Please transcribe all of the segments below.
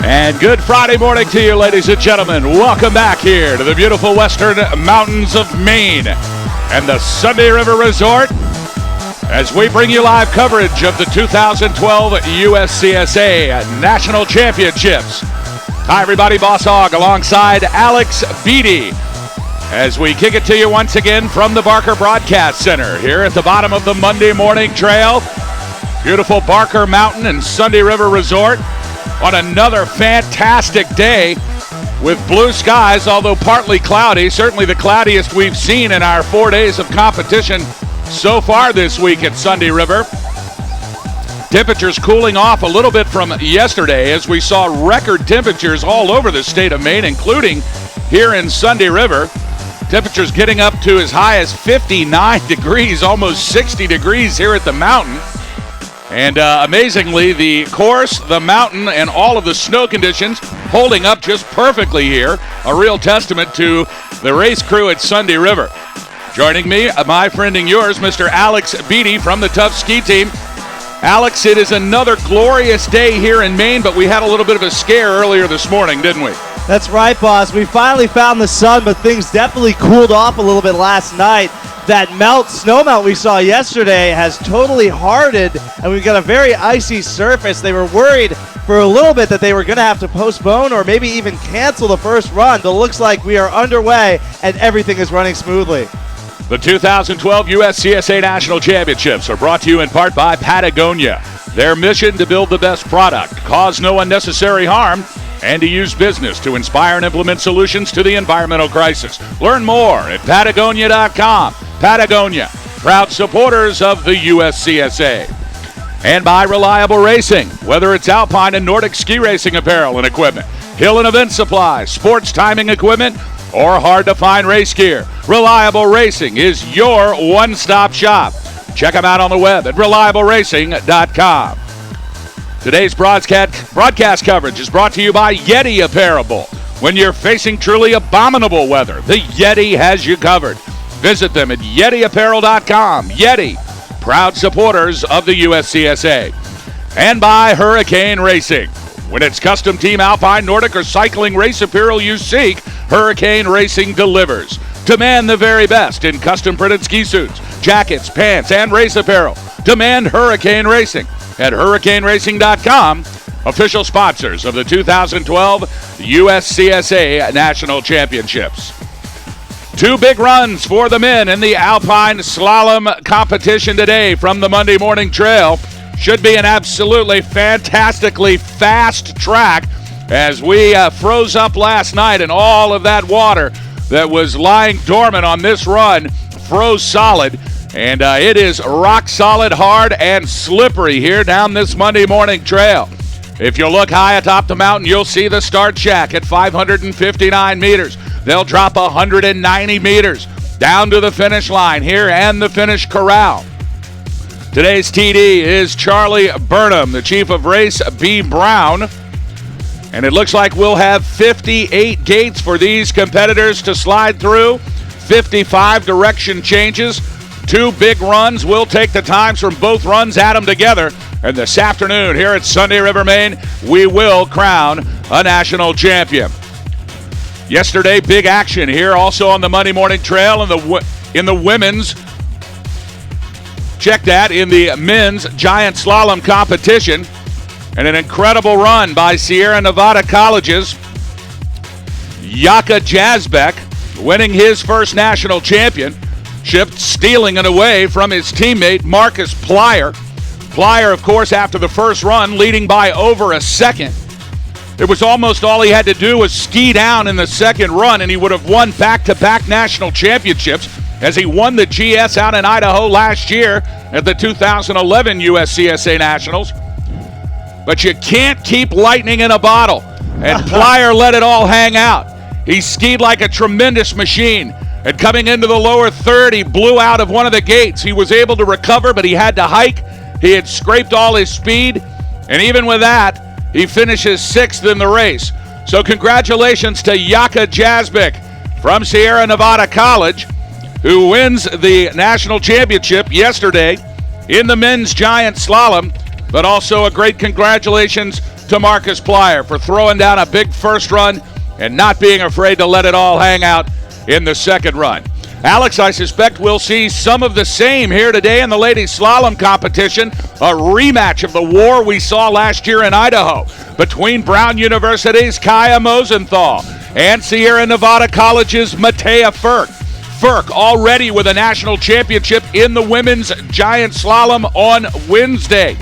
And good Friday morning to you, ladies and gentlemen. Welcome back here to the beautiful western mountains of Maine and the Sunday River Resort as we bring you live coverage of the 2012 USCSA National Championships. Hi, everybody. Boss Hogg alongside Alex Beatty as we kick it to you once again from the Barker Broadcast Center here at the bottom of the Monday Morning Trail. Beautiful Barker Mountain and Sunday River Resort on another fantastic day with blue skies, although partly cloudy. Certainly the cloudiest we've seen in our 4 days of competition so far this week at Sunday River. Temperatures cooling off a little bit from yesterday as we saw record temperatures all over the state of Maine, including here in Sunday River. Temperatures getting up to as high as 59 degrees, almost 60 degrees here at the mountain. And amazingly, the course, the mountain, and all of the snow conditions holding up just perfectly here. A real testament to the race crew at Sunday River. Joining me, my friend and yours, Mr. Alex Beatty from the Tough Ski Team. Alex, it is another glorious day here in Maine, but we had a little bit of a scare earlier this morning, didn't we? That's right, boss. We finally found the sun, but things definitely cooled off a little bit last night. That snow melt we saw yesterday has totally hardened, and we've got a very icy surface. They were worried for a little bit that they were going to have to postpone or maybe even cancel the first run, but it looks like we are underway and everything is running smoothly. The 2012 USCSA National Championships are brought to you in part by Patagonia. Their mission to build the best product, cause no unnecessary harm, and to use business to inspire and implement solutions to the environmental crisis. Learn more at Patagonia.com. Patagonia, proud supporters of the USCSA. And by Reliable Racing, whether it's alpine and Nordic ski racing apparel and equipment, hill and event supplies, sports timing equipment, or hard-to-find race gear, Reliable Racing is your one-stop shop. Check them out on the web at ReliableRacing.com. Today's broadcast coverage is brought to you by Yeti Apparel. When you're facing truly abominable weather, the Yeti has you covered. Visit them at YetiApparel.com. Yeti, proud supporters of the USCSA. And by Hurricane Racing. When it's custom team alpine, Nordic, or cycling race apparel you seek, Hurricane Racing delivers. Demand the very best in custom printed ski suits, jackets, pants, and race apparel. Demand Hurricane Racing at HurricaneRacing.com, official sponsors of the 2012 USCSA National Championships. Two big runs for the men in the Alpine Slalom competition today from the Monday Morning Trail. Should be an absolutely fantastically fast track as we froze up last night and all of that water that was lying dormant on this run froze solid. And it is rock solid, hard, and slippery here down this Monday Morning Trail. If you look high atop the mountain, you'll see the start shack at 559 meters. They'll drop 190 meters down to the finish line here and the finish corral. Today's TD is Charlie Burnham, the chief of race, B. Brown. And it looks like we'll have 58 gates for these competitors to slide through, 55 direction changes. Two big runs. We'll take the times from both runs, add them together. And this afternoon here at Sunday River, Maine, we will crown a national champion. Yesterday, big action here also on the Monday Morning Trail in the women's. Check that, in the men's giant slalom competition. And an incredible run by Sierra Nevada College's Yaka Jazbek, winning his first national championship, stealing it away from his teammate Marcus Plyer. Plyer, of course, after the first run, leading by over a second. It was almost all he had to do was ski down in the second run, and he would have won back-to-back national championships as he won the GS out in Idaho last year at the 2011 USCSA Nationals. But you can't keep lightning in a bottle, and Plyer let it all hang out. He skied like a tremendous machine. And coming into the lower third, he blew out of one of the gates. He was able to recover, but he had to hike. He had scraped all his speed. And even with that, he finishes 6th in the race. So congratulations to Yaka Jasbek from Sierra Nevada College, who wins the national championship yesterday in the men's giant slalom. But also a great congratulations to Marcus Plyer for throwing down a big first run and not being afraid to let it all hang out in the second run. Alex, I suspect we'll see some of the same here today in the ladies slalom competition, a rematch of the war we saw last year in Idaho between Brown University's Kaya Mosenthal and Sierra Nevada College's Matea Furk. Furk already with a national championship in the women's giant slalom on Wednesday.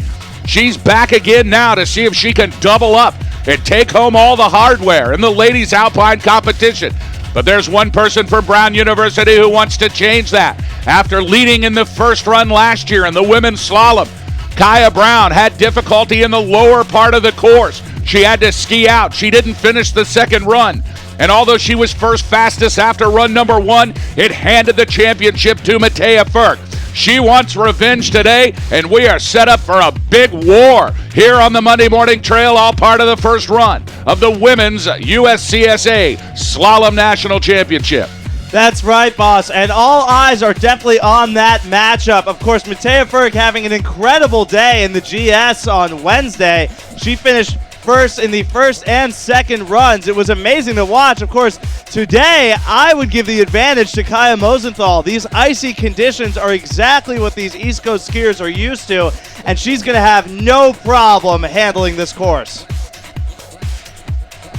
She's back again now to see if she can double up and take home all the hardware in the ladies alpine competition. But there's one person from Brown University who wants to change that. After leading in the first run last year in the women's slalom, Kaya Brown had difficulty in the lower part of the course. She had to ski out. She didn't finish the second run. And although she was first fastest after run number 1, it handed the championship to Matea Furk. She wants revenge today, and we are set up for a big war here on the Monday Morning Trail, all part of the first run of the Women's USCSA Slalom National Championship. That's right, boss, and all eyes are definitely on that matchup. Of course, Matea Furk having an incredible day in the GS on Wednesday. She finished first in the first and second runs. It was amazing to watch. Of course, today I would give the advantage to Kaya Mosenthal. These icy conditions are exactly what these East Coast skiers are used to, and she's going to have no problem handling this course.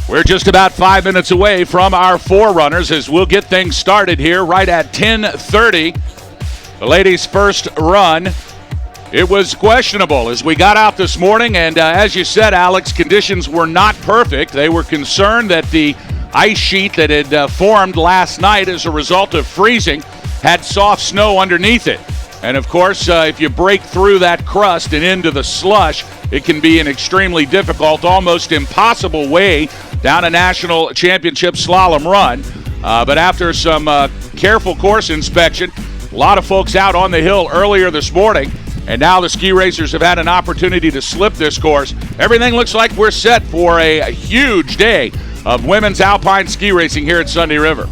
We're just about 5 minutes away from our forerunners as we'll get things started here right at 10:30. The ladies' first run. It was questionable as we got out this morning, and as you said, Alex, conditions were not perfect. They were concerned that the ice sheet that had formed last night as a result of freezing had soft snow underneath it. And of course, if you break through that crust and into the slush, it can be an extremely difficult, almost impossible way down a national championship slalom run. But after some careful course inspection, a lot of folks out on the hill earlier this morning, and now the ski racers have had an opportunity to slip this course. Everything looks like we're set for a huge day of women's alpine ski racing here at Sunday River.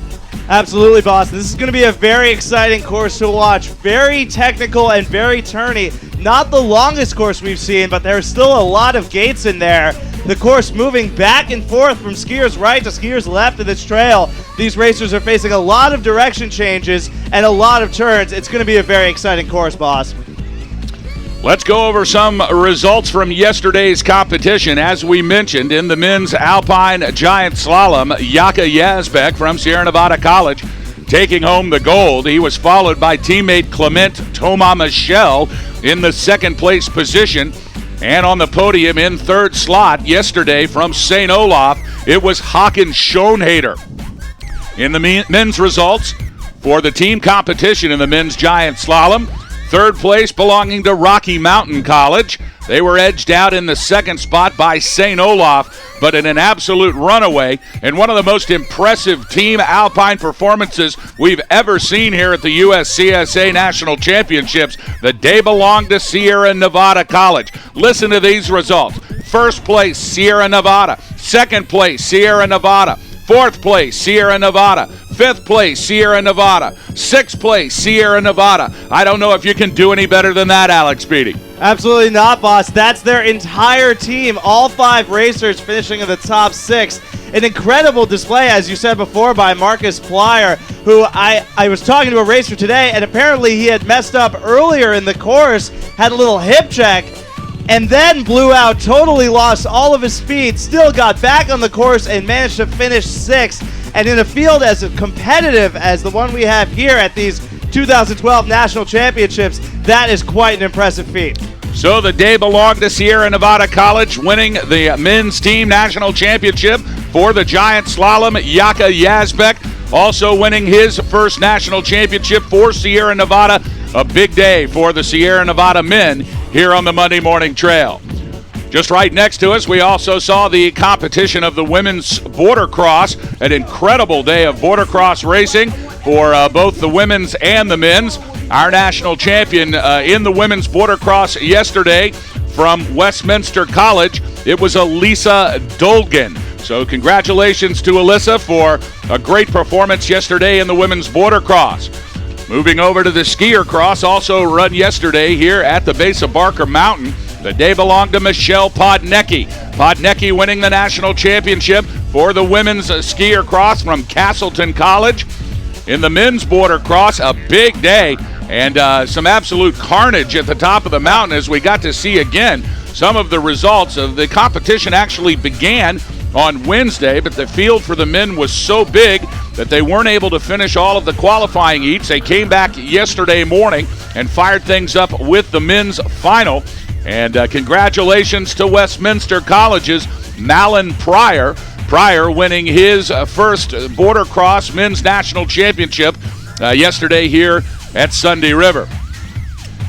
Absolutely, boss. This is going to be a very exciting course to watch. Very technical and very turny. Not the longest course we've seen, but there's still a lot of gates in there. The course moving back and forth from skiers right to skiers left of this trail. These racers are facing a lot of direction changes and a lot of turns. It's going to be a very exciting course, boss. Let's go over some results from yesterday's competition. As we mentioned, in the men's alpine giant slalom, Yaka Jasbek from Sierra Nevada College taking home the gold. He was followed by teammate Clement Thomas Michel in the second place position. And on the podium in third slot yesterday from St. Olaf, it was Håkan Schoenhader. In the men's results for the team competition in the men's giant slalom, third place belonging to Rocky Mountain College. They were edged out in the second spot by St. Olaf, but in an absolute runaway and one of the most impressive team alpine performances we've ever seen here at the USCSA National Championships. The day belonged to Sierra Nevada College. Listen to these results. First place, Sierra Nevada. Second place, Sierra Nevada. Fourth place, Sierra Nevada. Fifth place, Sierra Nevada. Sixth place, Sierra Nevada. I don't know if you can do any better than that, Alex Beatty. Absolutely not, boss. That's their entire team. All 5 racers finishing in the top 6. An incredible display, as you said before, by Marcus Plyer, who I was talking to a racer today, and apparently he had messed up earlier in the course, had a little hip check, and then blew out, totally lost all of his speed, still got back on the course and managed to finish 6th. And in a field as competitive as the one we have here at these 2012 National Championships, that is quite an impressive feat. So the day belonged to Sierra Nevada College, winning the men's team national championship for the giant slalom. Yaka Jasbek also winning his first national championship for Sierra Nevada. A big day for the Sierra Nevada men here on the Monday Morning Trail. Just right next to us, we also saw the competition of the women's border cross, an incredible day of border cross racing for both the women's and the men's. Our national champion in the women's border cross yesterday from Westminster College, it was Elisa Dolgan. So congratulations to Alyssa for a great performance yesterday in the women's border cross. Moving over to the skier cross, also run yesterday here at the base of Barker Mountain. The day belonged to Michelle Podnecki. Podnecki winning the national championship for the women's skier cross from Castleton College. In the men's border cross, a big day and some absolute carnage at the top of the mountain as we got to see again some of the results of the competition. Actually began on Wednesday, but the field for the men was so big that they weren't able to finish all of the qualifying heats. They came back yesterday morning and fired things up with the men's final. And congratulations to Westminster College's Malin Pryor. Pryor winning his first border cross men's national championship yesterday here at Sunday River.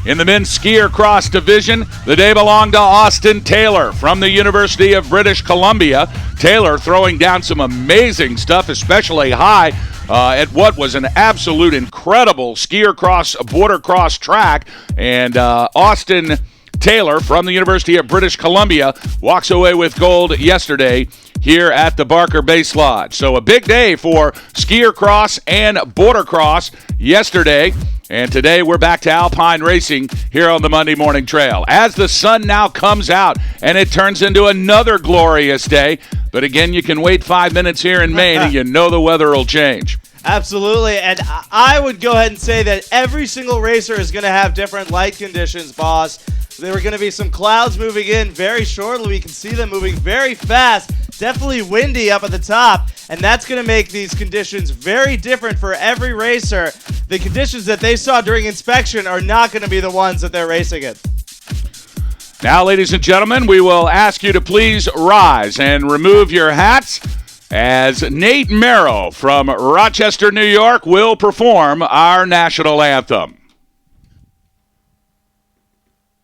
In the men's skier cross division, the day belonged to Austin Taylor from the University of British Columbia. Taylor throwing down some amazing stuff, especially high at what was an absolute incredible skier cross, border cross track. And Austin Taylor from the University of British Columbia walks away with gold yesterday here at the Barker Base Lodge. So a big day for skier cross and border cross yesterday. And today we're back to Alpine Racing here on the Monday Morning Trail. As the sun now comes out and it turns into another glorious day. But again, you can wait 5 minutes here in Maine and you know the weather will change. Absolutely, and I would go ahead and say that every single racer is going to have different light conditions, boss. There are going to be some clouds moving in very shortly. We can see them moving very fast. Definitely windy up at the top, and that's going to make these conditions very different for every racer. The conditions that they saw during inspection are not going to be the ones that they're racing in. Now, ladies and gentlemen, we will ask you to please rise and remove your hats as Nate Merrill from Rochester, New York will perform our national anthem.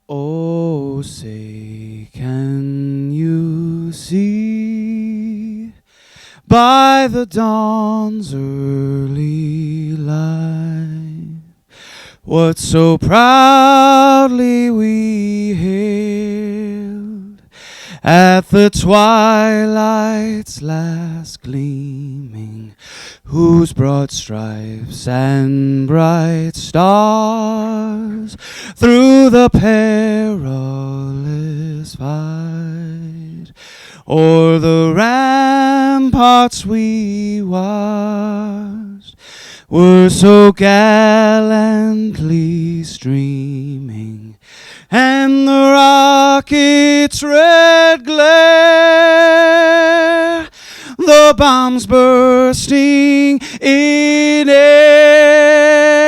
Oh, say, can you see by the dawn's early light what so proudly we hailed at the twilight's last gleaming, whose broad stripes and bright stars through the perilous fight o'er the ramparts we watched were so gallantly streaming, and the rocket's red glare, the bombs bursting in air,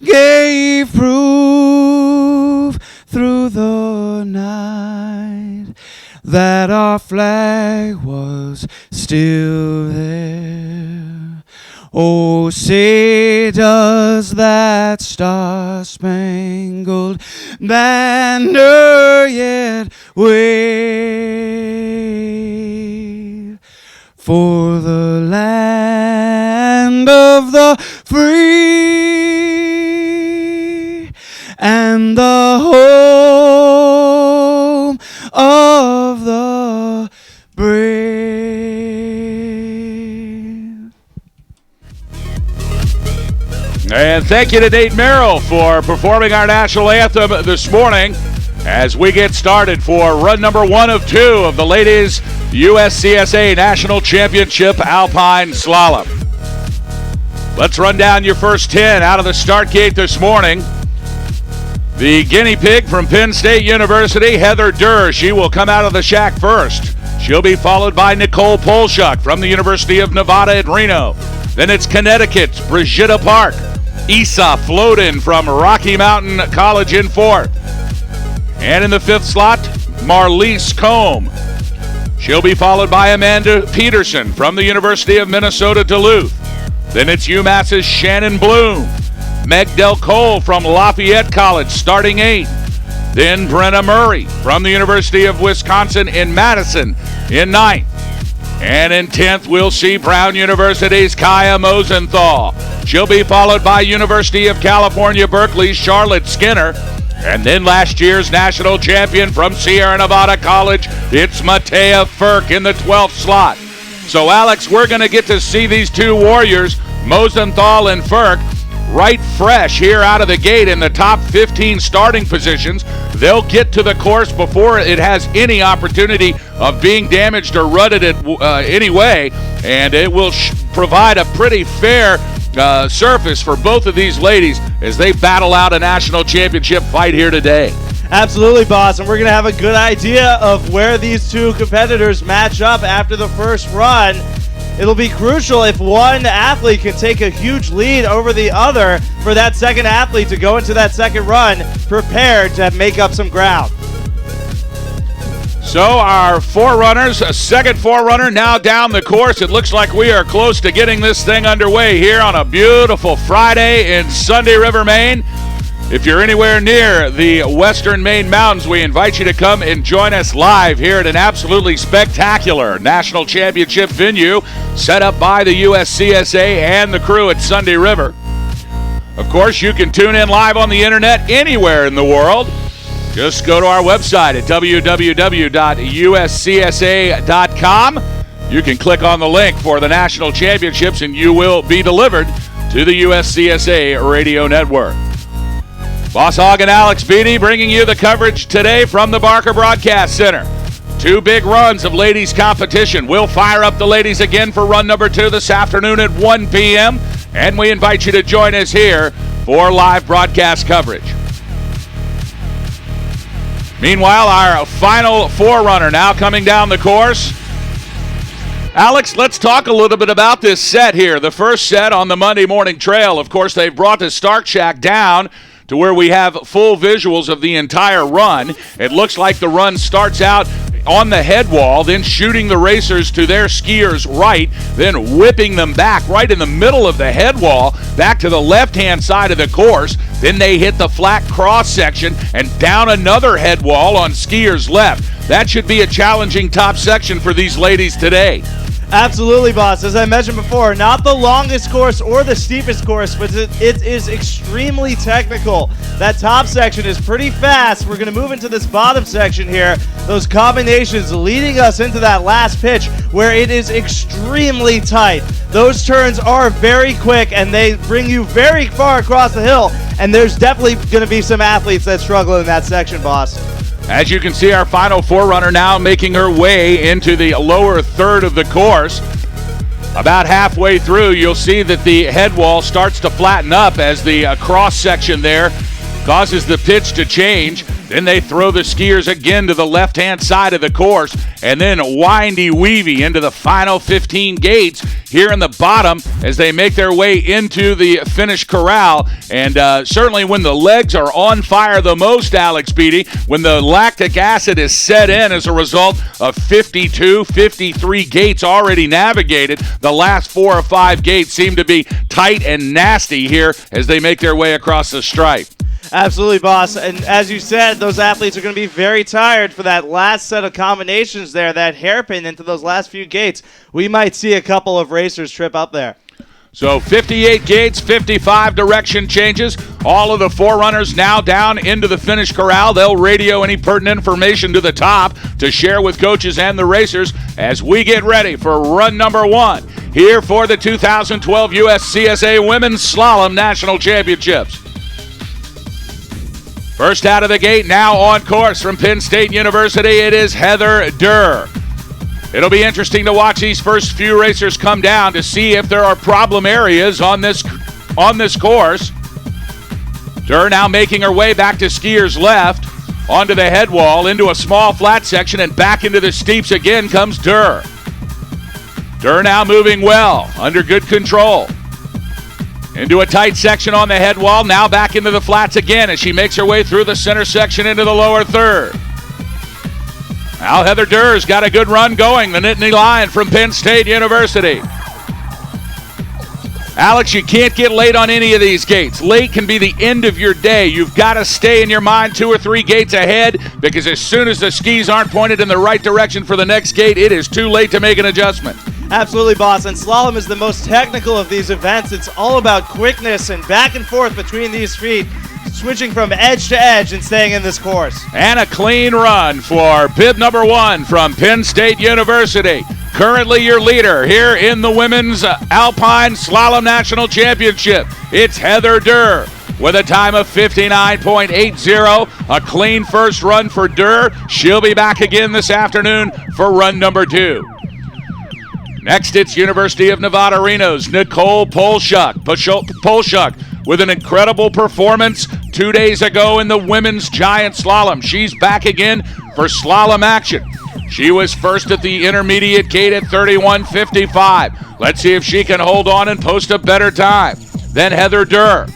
gave proof through the night that our flag was still there. Oh, say does that star-spangled banner yet wave for the land of the free and the home of the brave? And thank you to Nate Merrill for performing our national anthem this morning as we get started for run number 1 of 2 of the ladies USCSA National Championship Alpine Slalom. Let's run down your first 10 out of the start gate this morning. The guinea pig from Penn State University, Heather Durr, she will come out of the shack first. She'll be followed by Nicole Polshuk from the University of Nevada at Reno. Then it's Connecticut's Brigitta Park. Isa Floden from Rocky Mountain College in 4th. And in the 5th slot, Marlise Combe. She'll be followed by Amanda Peterson from the University of Minnesota Duluth. Then it's UMass's Shannon Bloom. Meg Del Cole from Lafayette College starting 8th. Then Brenna Murray from the University of Wisconsin in Madison in 9th. And in 10th, we'll see Brown University's Kaya Mosenthal. She'll be followed by University of California, Berkeley's Charlotte Skinner. And then last year's national champion from Sierra Nevada College, it's Matea Furk in the 12th slot. So, Alex, we're going to get to see these two warriors, Mosenthal and Furk, right fresh here out of the gate in the top 15 starting positions. They'll get to the course before it has any opportunity of being damaged or rutted it anyway, and it will provide a pretty fair surface for both of these ladies as they battle out a national championship fight here today. Absolutely, boss, and we're going to have a good idea of where these two competitors match up after the first run. It'll be crucial if one athlete can take a huge lead over the other for that second athlete to go into that second run prepared to make up some ground. So our forerunners, a second forerunner now down the course. It looks like we are close to getting this thing underway here on a beautiful Friday in Sunday River, Maine. If you're anywhere near the Western Maine Mountains, we invite you to come and join us live here at an absolutely spectacular national championship venue set up by the USCSA and the crew at Sunday River. Of course, you can tune in live on the internet anywhere in the world. Just go to our website at www.uscsa.com. You can click on the link for the national championships and you will be delivered to the USCSA radio network. Boss Hogg and Alex Beatty bringing you the coverage today from the Barker Broadcast Center. Two big runs of ladies competition. We'll fire up the ladies again for run number 2 this afternoon at 1 p.m. And we invite you to join us here for live broadcast coverage. Meanwhile, our final forerunner now coming down the course. Alex, let's talk a little bit about this set here. The first set on the Monday Morning Trail. Of course, they've brought the Start Shack down to where we have full visuals of the entire run. It looks like the run starts out on the head wall, then shooting the racers to their skiers right, then whipping them back right in the middle of the head wall, back to the left-hand side of the course. Then they hit the flat cross section and down another head wall on skiers left. That should be a challenging top section for these ladies today. Absolutely, boss. As I mentioned before, not the longest course or the steepest course, but it is extremely technical. That top section is pretty fast. We're going to move into this bottom section here. Those combinations leading us into that last pitch where it is extremely tight. Those turns are very quick and they bring you very far across the hill. And there's definitely going to be some athletes that struggle in that section, boss. As you can see, our final forerunner now making her way into the lower third of the course. About halfway through, you'll see that the head wall starts to flatten up as the cross section there causes the pitch to change. Then they throw the skiers again to the left-hand side of the course and then windy-weavy into the final 15 gates here in the bottom as they make their way into the finish corral. And certainly when the legs are on fire the most, Alex Beatty, when the lactic acid is set in as a result of 52, 53 gates already navigated, the last 4 or 5 gates seem to be tight and nasty here as they make their way across the stripe. Absolutely, boss. And as you said, those athletes are going to be very tired for that last set of combinations there, that hairpin into those last few gates. We might see a couple of racers trip up there. So 58 gates, 55 direction changes. All of the forerunners now down into the finish corral. They'll radio any pertinent information to the top to share with coaches and the racers as we get ready for run number 1 here for the 2012 USCSA Women's Slalom National Championships. First out of the gate, now on course from Penn State University, it is Heather Durr. It'll be interesting to watch these first few racers come down to see if there are problem areas on this course. Durr now making her way back to skiers left, onto the head wall, into a small flat section, and back into the steeps again comes Durr. Durr now moving well, under good control. Into a tight section on the head wall, now back into the flats again as she makes her way through the center section into the lower third. Now Heather Durr's got a good run going, the Nittany Lion from Penn State University. Alex, you can't get late on any of these gates. Late can be the end of your day. You've got to stay in your mind 2 or 3 gates ahead, because as soon as the skis aren't pointed in the right direction for the next gate, it is too late to make an adjustment. Absolutely, boss. And slalom is the most technical of these events. It's all about quickness and back and forth between these feet, switching from edge to edge and staying in this course. And a clean run for bib number 1 from Penn State University. Currently your leader here in the Women's Alpine Slalom National Championship. It's Heather Durr with a time of 59.80. A clean first run for Durr. She'll be back again this afternoon for run number 2. Next, it's University of Nevada, Reno's Nicole Polshuk. Polshuk with an incredible performance 2 days ago in the women's giant slalom. She's back again for slalom action. She was first at the intermediate gate at 31:55. Let's see if she can hold on and post a better time than Heather Durr.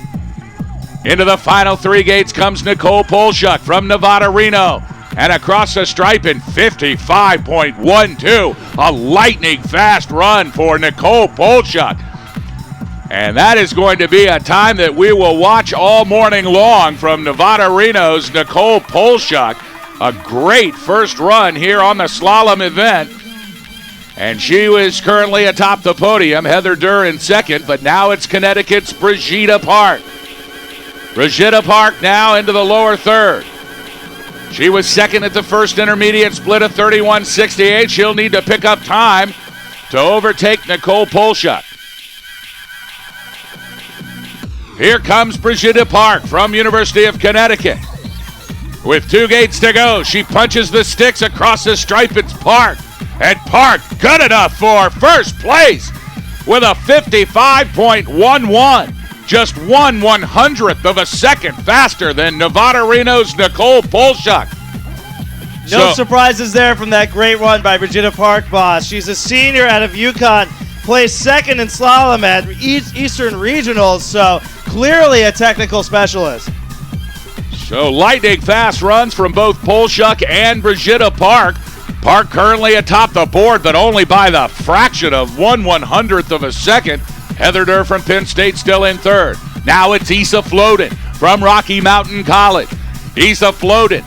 Into the final 3 gates comes Nicole Polshuk from Nevada, Reno. And across the stripe in 55.12. A lightning fast run for Nicole Polshuk. And that is going to be a time that we will watch all morning long from Nevada, Reno's Nicole Polshuk. A great first run here on the slalom event. And she was currently atop the podium, Heather Durr in second, but now it's Connecticut's Brigitte Park. Brigitte Park now into the lower third. She was second at the first intermediate split of 31:68. She'll need to pick up time to overtake Nicole Polshuk. Here comes Brigitte Park from University of Connecticut. With 2 gates to go, she punches the sticks across the stripe. It's Park. And Park, good enough for first place with a 55.11. Just 1/100th of a second faster than Nevada, Reno's Nicole Polshuk. No surprises there from that great run by Brigitte Park, boss. She's a senior out of UConn, placed second in slalom at Eastern Regionals, so clearly a technical specialist. So lightning fast runs from both Polshuk and Brigitte Park. Park currently atop the board, but only by the fraction of 1/100th of a second. Heather Durr from Penn State still in third. Now it's Isa Floden from Rocky Mountain College. Isa Floden.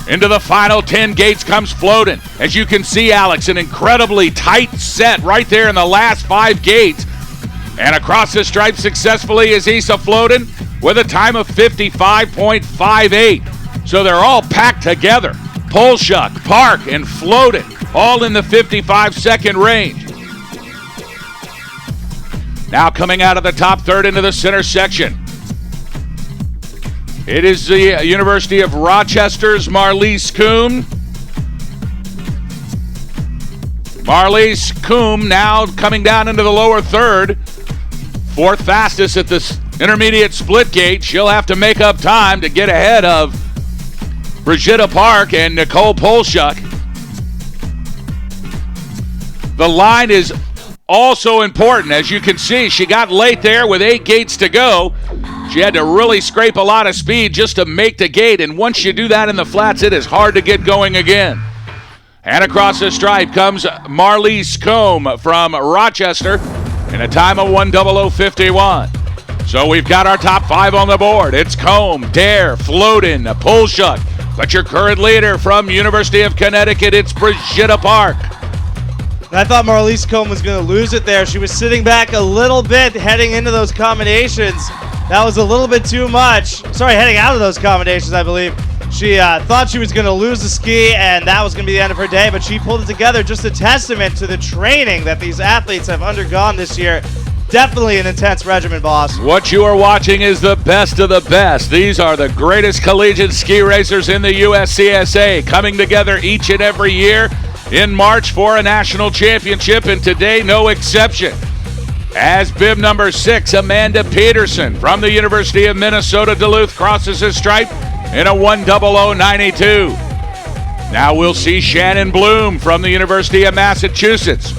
Into the final 10 gates comes Floden. As you can see, Alex, an incredibly tight set right there in the last 5 gates. And across the stripe successfully is Isa Floden with a time of 55.58. So they're all packed together. Polshuk, Park, and Floden all in the 55-second range. Now coming out of the top third into the center section. It is the University of Rochester's Marlies Coombe. Marlies Coombe now coming down into the lower third. 4th fastest at the intermediate split gate. She'll have to make up time to get ahead of Brigitte Park and Nicole Polshuk. The line is also important. As you can see, she got late there with 8 gates to go. She had to really scrape a lot of speed just to make the gate, and once you do that in the flats, it is hard to get going again. And across the stripe comes Marlies Coombe from Rochester in a time of 1:00:51. So we've got our top 5 on the board. It's Coombe, Dare, Floden, Polshuk. But your current leader from University of Connecticut, it's Brigitte Park. And I thought Marlies Coombe was going to lose it there. She was sitting back a little bit heading into those combinations. That was a little bit too much. Sorry, heading out of those combinations, I believe. She thought she was going to lose the ski, and that was going to be the end of her day, but she pulled it together. Just a testament to the training that these athletes have undergone this year. Definitely an intense regimen, boss. What you are watching is the best of the best. These are the greatest collegiate ski racers in the USCSA, coming together each and every year in March for a national championship, and today no exception. As bib number 6, Amanda Peterson from the University of Minnesota Duluth crosses his stripe in a 1:00:92. Now we'll see Shannon Bloom from the University of Massachusetts.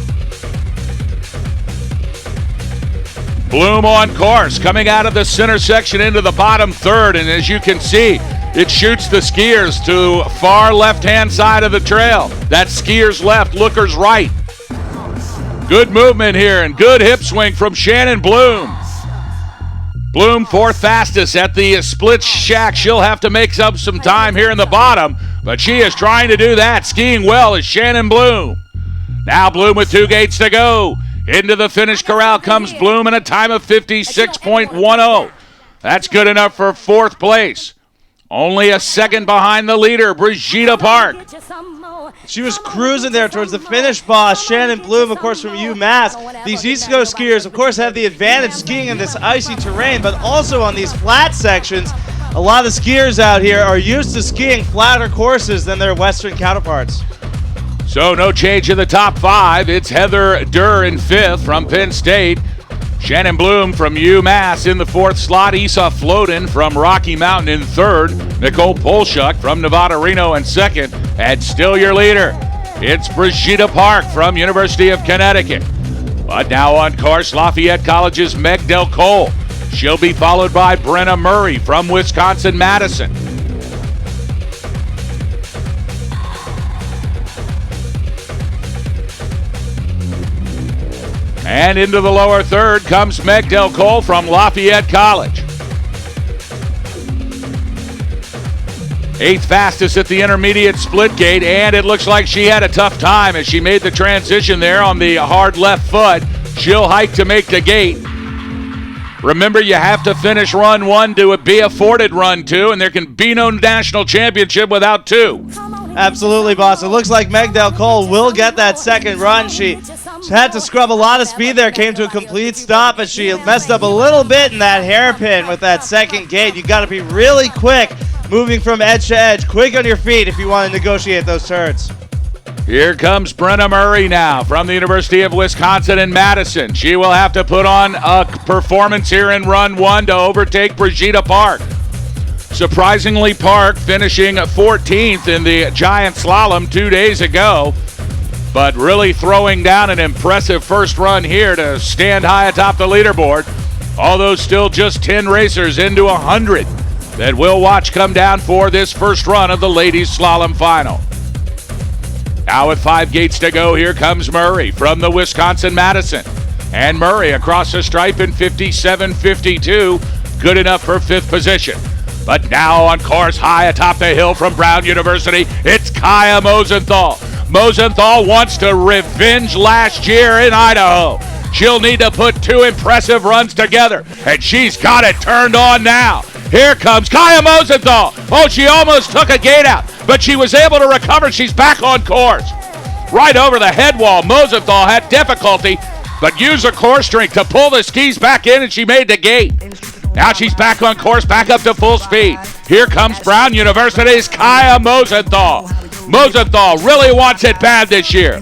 Bloom on course, coming out of the center section into the bottom third, and as you can see, it shoots the skiers to far left-hand side of the trail. That's skiers left, lookers right. Good movement here and good hip swing from Shannon Bloom. Bloom fourth fastest at the split shack. She'll have to make up some time here in the bottom, but she is trying to do that. Skiing well is Shannon Bloom. Now Bloom with 2 gates to go. Into the finish corral comes Bloom in a time of 56.10. That's good enough for fourth place. Only a second behind the leader, Brigitte Park. She was cruising there towards the finish, boss. Shannon Bloom, of course, from UMass. These East Coast skiers, of course, have the advantage skiing in this icy terrain, but also on these flat sections. A lot of the skiers out here are used to skiing flatter courses than their Western counterparts. So no change in the top 5. It's Heather Durr in 5th from Penn State. Shannon Bloom from UMass in the 4th slot. Isa Floden from Rocky Mountain in 3rd. Nicole Polshuk from Nevada Reno in 2nd. And still your leader, it's Brigitte Park from University of Connecticut. But now on course, Lafayette College's Meg Del Cole. She'll be followed by Brenna Murray from Wisconsin-Madison. And into the lower 3rd comes Meg Del Cole from Lafayette College. 8th fastest at the intermediate split gate, and it looks like she had a tough time as she made the transition there on the hard left foot. She'll hike to make the gate. Remember, you have to finish run 1 to be afforded run 2, and there can be no national championship without 2. Absolutely, boss. It looks like Meg Del Cole will get that second run. She had to scrub a lot of speed there, came to a complete stop, and she messed up a little bit in that hairpin with that second gate. You got to be really quick moving from edge to edge, quick on your feet if you want to negotiate those turns. Here comes Brenna Murray now from the University of Wisconsin in Madison. She will have to put on a performance here in run 1 to overtake Brigitte Park. Surprisingly, Park finishing 14th in the giant slalom 2 days ago, but really throwing down an impressive first run here to stand high atop the leaderboard. Although still just 10 racers into 100 that we'll watch come down for this first run of the ladies slalom final. Now with 5 gates to go, here comes Murray from the Wisconsin-Madison. And Murray across the stripe in 57.52, good enough for 5th position. But now on course high atop the hill from Brown University, it's Kaya Mosenthal. Mosenthal wants to revenge last year in Idaho. She'll need to put 2 impressive runs together, and she's got it turned on now. Here comes Kaya Mosenthal. Oh, she almost took a gate out, but she was able to recover. She's back on course. Right over the head wall, Mosenthal had difficulty, but used her core strength to pull the skis back in, and she made the gate. Now she's back on course, back up to full speed. Here comes Brown University's Kaya Mosenthal. Mosenthal really wants it bad this year.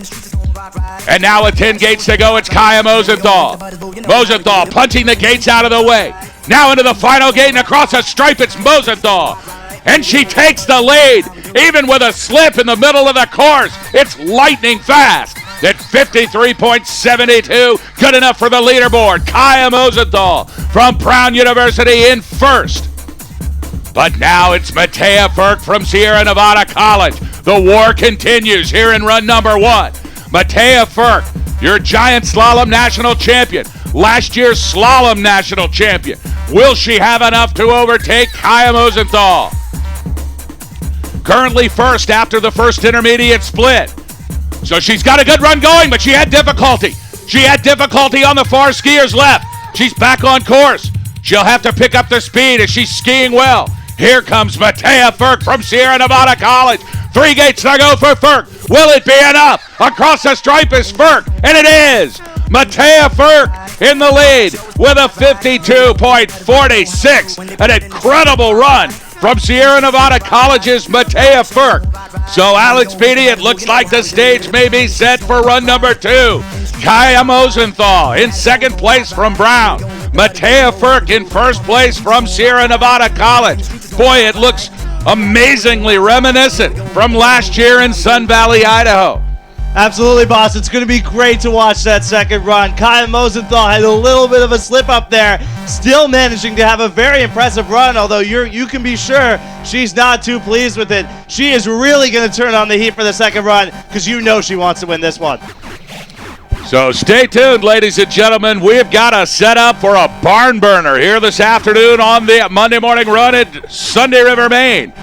And now with 10 gates to go, it's Kaya Mosenthal. Mosenthal punching the gates out of the way. Now into the final gate and across the stripe, it's Mosenthal. And she takes the lead, even with a slip in the middle of the course. It's lightning fast. At 53.72, good enough for the leaderboard. Kaya Mosenthal from Brown University in 1st. But now it's Matea Ferk from Sierra Nevada College. The war continues here in run number 1. Matea Ferk, your giant slalom national champion. Last year's slalom national champion. Will she have enough to overtake Kaya Mosenthal? Currently 1st after the first intermediate split. So she's got a good run going, but she had difficulty. She had difficulty on the far skier's left. She's back on course. She'll have to pick up the speed as she's skiing well. Here comes Matea Ferk from Sierra Nevada College. 3 gates to go for Ferk. Will it be enough? Across the stripe is Ferk, and it is. Matea Ferk in the lead with a 52.46. An incredible run from Sierra Nevada College's Matea Ferk. So Alex Beatty, it looks like the stage may be set for run number 2. Kaya Mosenthal in 2nd place from Brown. Matea Ferk in 1st place from Sierra Nevada College. Boy, it looks amazingly reminiscent from last year in Sun Valley, Idaho. Absolutely, boss. It's going to be great to watch that second run. Kaya Mosenthal had a little bit of a slip up there, still managing to have a very impressive run, although you can be sure she's not too pleased with it. She is really going to turn on the heat for the second run because you know she wants to win this one. So stay tuned, ladies and gentlemen. We've got a setup for a barn burner here this afternoon on the Monday Morning Run at Sunday River, Maine.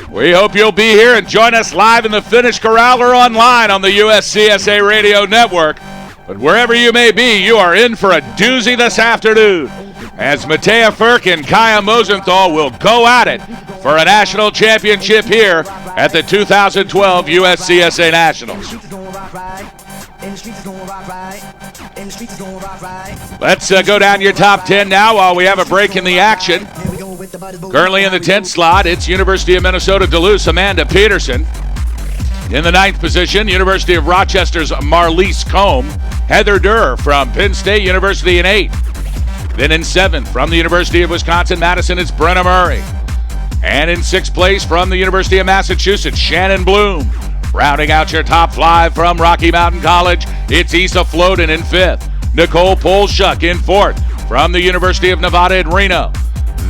We hope you'll be here and join us live in the Finish Corral or online on the USCSA Radio Network. But wherever you may be, you are in for a doozy this afternoon as Matea Ferk and Kaya Mosenthal will go at it for a national championship here at the 2012 USCSA Nationals. Let's go down your top 10 now while we have a break in the action. Currently in the 10th slot, it's University of Minnesota Duluth, Amanda Peterson. In the 9th position, University of Rochester's Marlise Combe. Heather Durr from Penn State University in 8th. Then in 7th, from the University of Wisconsin-Madison, it's Brenna Murray. And in 6th place, from the University of Massachusetts, Shannon Bloom. Rounding out your top 5 from Rocky Mountain College, it's Issa Floden in 5th. Nicole Polshuk in 4th from the University of Nevada in Reno.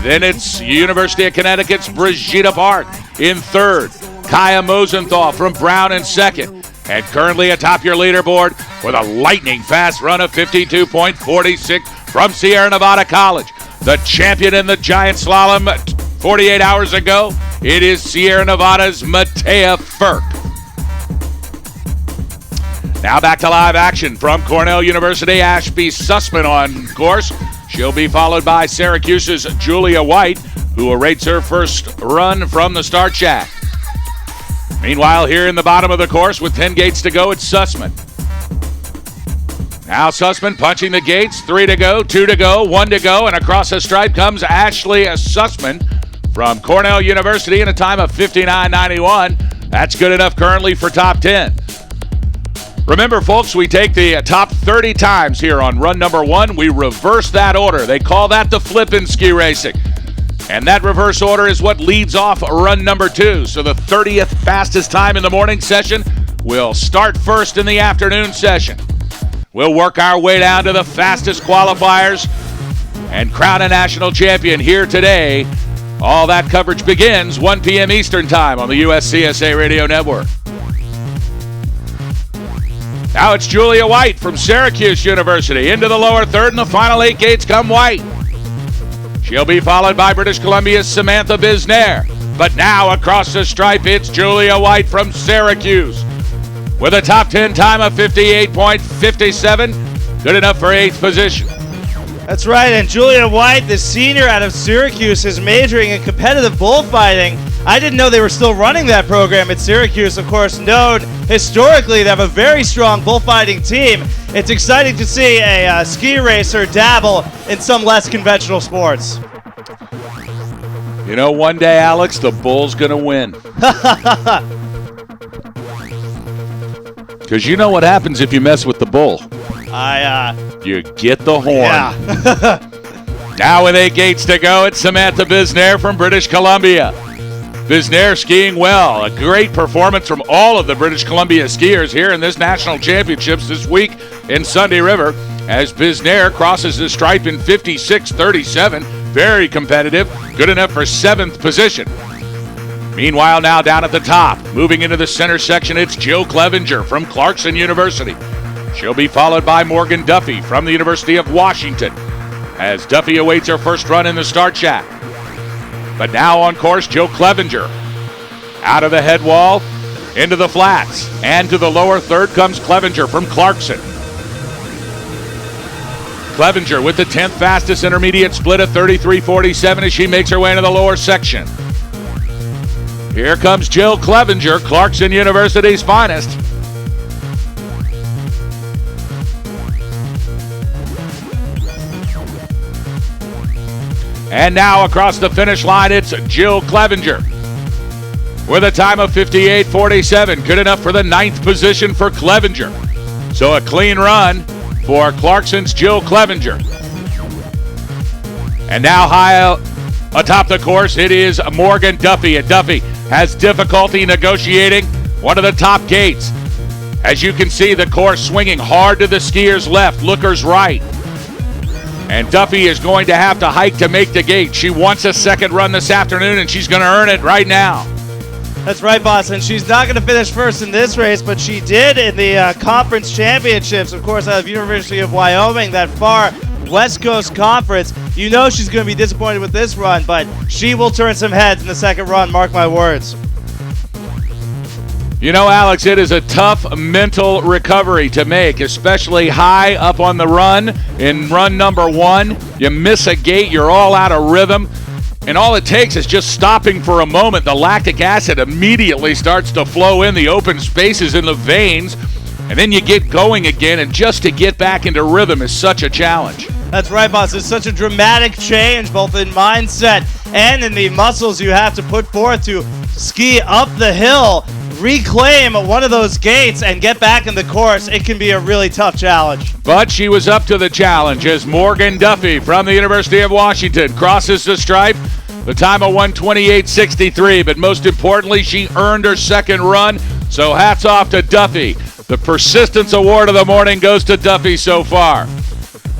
Then it's University of Connecticut's Brigitte Park in 3rd. Kaya Mosenthal from Brown in 2nd. And currently atop your leaderboard with a lightning fast run of 52.46 from Sierra Nevada College. The champion in the giant slalom 48 hours ago, it is Sierra Nevada's Matea Ferk. Now back to live action from Cornell University. Ashby Sussman on course. She'll be followed by Syracuse's Julia White, who awaits her first run from the start shack. Meanwhile, here in the bottom of the course with 10 gates to go, it's Sussman. Now Sussman punching the gates. 3 to go, 2 to go, 1 to go, and across the stripe comes Ashley Sussman from Cornell University in a time of 59.91. That's good enough currently for top 10. Remember, folks, we take the top 30 times here on run number 1. We reverse that order. They call that the flip in ski racing. And that reverse order is what leads off run number 2. So the 30th fastest time in the morning session will start first in the afternoon session. We'll work our way down to the fastest qualifiers and crown a national champion here today. All that coverage begins 1 p.m. Eastern Time on the USCSA Radio Network. Now it's Julia White from Syracuse University. Into the lower third, and the final 8 gates come White. She'll be followed by British Columbia's Samantha Bisnair. But now across the stripe, it's Julia White from Syracuse with a top 10 time of 58.57. Good enough for 8th position. That's right, and Julia White, the senior out of Syracuse, is majoring in competitive bullfighting. I didn't know they were still running that program at Syracuse, of course, known historically to have a very strong bullfighting team. It's exciting to see a ski racer dabble in some less conventional sports. You know, one day, Alex, the bull's going to win. Because you know what happens if you mess with the bull. You get the horn. Yeah. Now with 8 gates to go, it's Samantha Bisnair from British Columbia. Bisnair skiing well. A great performance from all of the British Columbia skiers here in this national championships this week in Sunday River as Bisnair crosses the stripe in 56.37. Very competitive. Good enough for 7th position. Meanwhile, now down at the top, moving into the center section, it's Jill Clevenger from Clarkson University. She'll be followed by Morgan Duffy from the University of Washington as Duffy awaits her first run in the start shack. But now on course, Jill Clevenger. Out of the head wall, into the flats, and to the lower third comes Clevenger from Clarkson. Clevenger with the 10th fastest intermediate split of 33.47 as she makes her way into the lower section. Here comes Jill Clevenger, Clarkson University's finest. And now across the finish line, it's Jill Clevenger with a time of 58.47. Good enough for the 9th position for Clevenger. So a clean run for Clarkson's Jill Clevenger. And now high atop the course, it is Morgan Duffy. And Duffy has difficulty negotiating one of the top gates. As you can see, the course swinging hard to the skier's left, looker's right. And Duffy is going to have to hike to make the gate. She wants a second run this afternoon, and she's going to earn it right now. That's right, boss. And she's not going to finish first in this race, but she did in the conference championships. Of course, out of University of Wyoming, that far West Coast Conference. You know she's going to be disappointed with this run, but she will turn some heads in the second run. Mark my words. You know, Alex, it is a tough mental recovery to make, especially high up on the run in run number 1. You miss a gate, you're all out of rhythm, and all it takes is just stopping for a moment. The lactic acid immediately starts to flow in the open spaces in the veins, and then you get going again, and just to get back into rhythm is such a challenge. That's right, boss. It's such a dramatic change, both in mindset and in the muscles you have to put forth to ski up the hill, reclaim one of those gates, and get back in the course. It can be a really tough challenge. But she was up to the challenge as Morgan Duffy from the University of Washington crosses the stripe. The time of 1:28.63, but most importantly, she earned her second run. So hats off to Duffy. The Persistence Award of the morning goes to Duffy so far.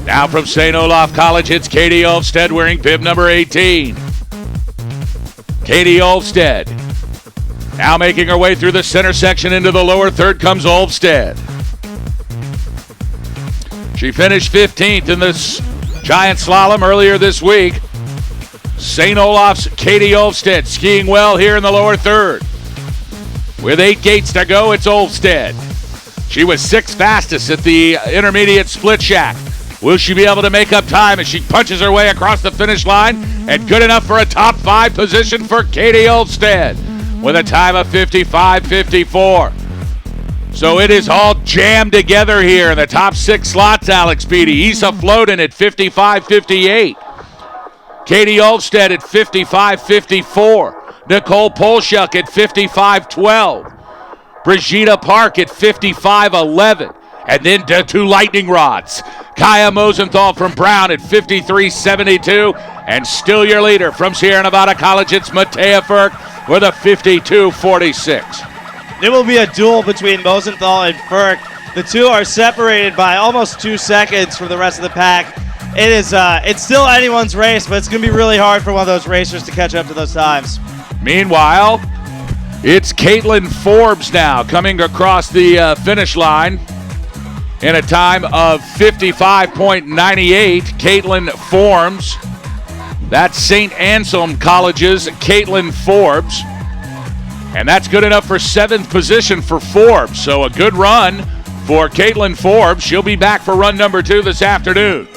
Now from St. Olaf College, it's Katie Olfstead wearing bib number 18. Katie Olfstead now making her way through the center section into the lower third comes Olfstead. She finished 15th in this giant slalom earlier this week. St. Olaf's Katie Olfstead skiing well here in the lower third. With 8 gates to go, it's Olfstead. She was 6th fastest at the intermediate split shack. Will she be able to make up time as she punches her way across the finish line? And good enough for a top 5 position for Katie Olfstead with a time of 55.54. So it is all jammed together here in the top 6 slots, Alex Beatty. Isa Floden at 55.58. Katie Olfstead at 55.54. Nicole Polshuk at 55.12. Brigitte Park at 55.11. And then the 2 lightning rods. Kaya Mosenthal from Brown at 53.72. And still your leader from Sierra Nevada College, it's Matea Ferk with a 52.46. It will be a duel between Mosenthal and Ferk. The two are separated by almost 2 seconds from the rest of the pack. It's still anyone's race, but it's going to be really hard for one of those racers to catch up to those times. Meanwhile, it's Caitlin Forbes now coming across the finish line in a time of 55.98. Caitlin Forbes. That's St. Anselm College's Caitlin Forbes. And that's good enough for 7th position for Forbes. So a good run for Caitlin Forbes. She'll be back for run number 2 this afternoon.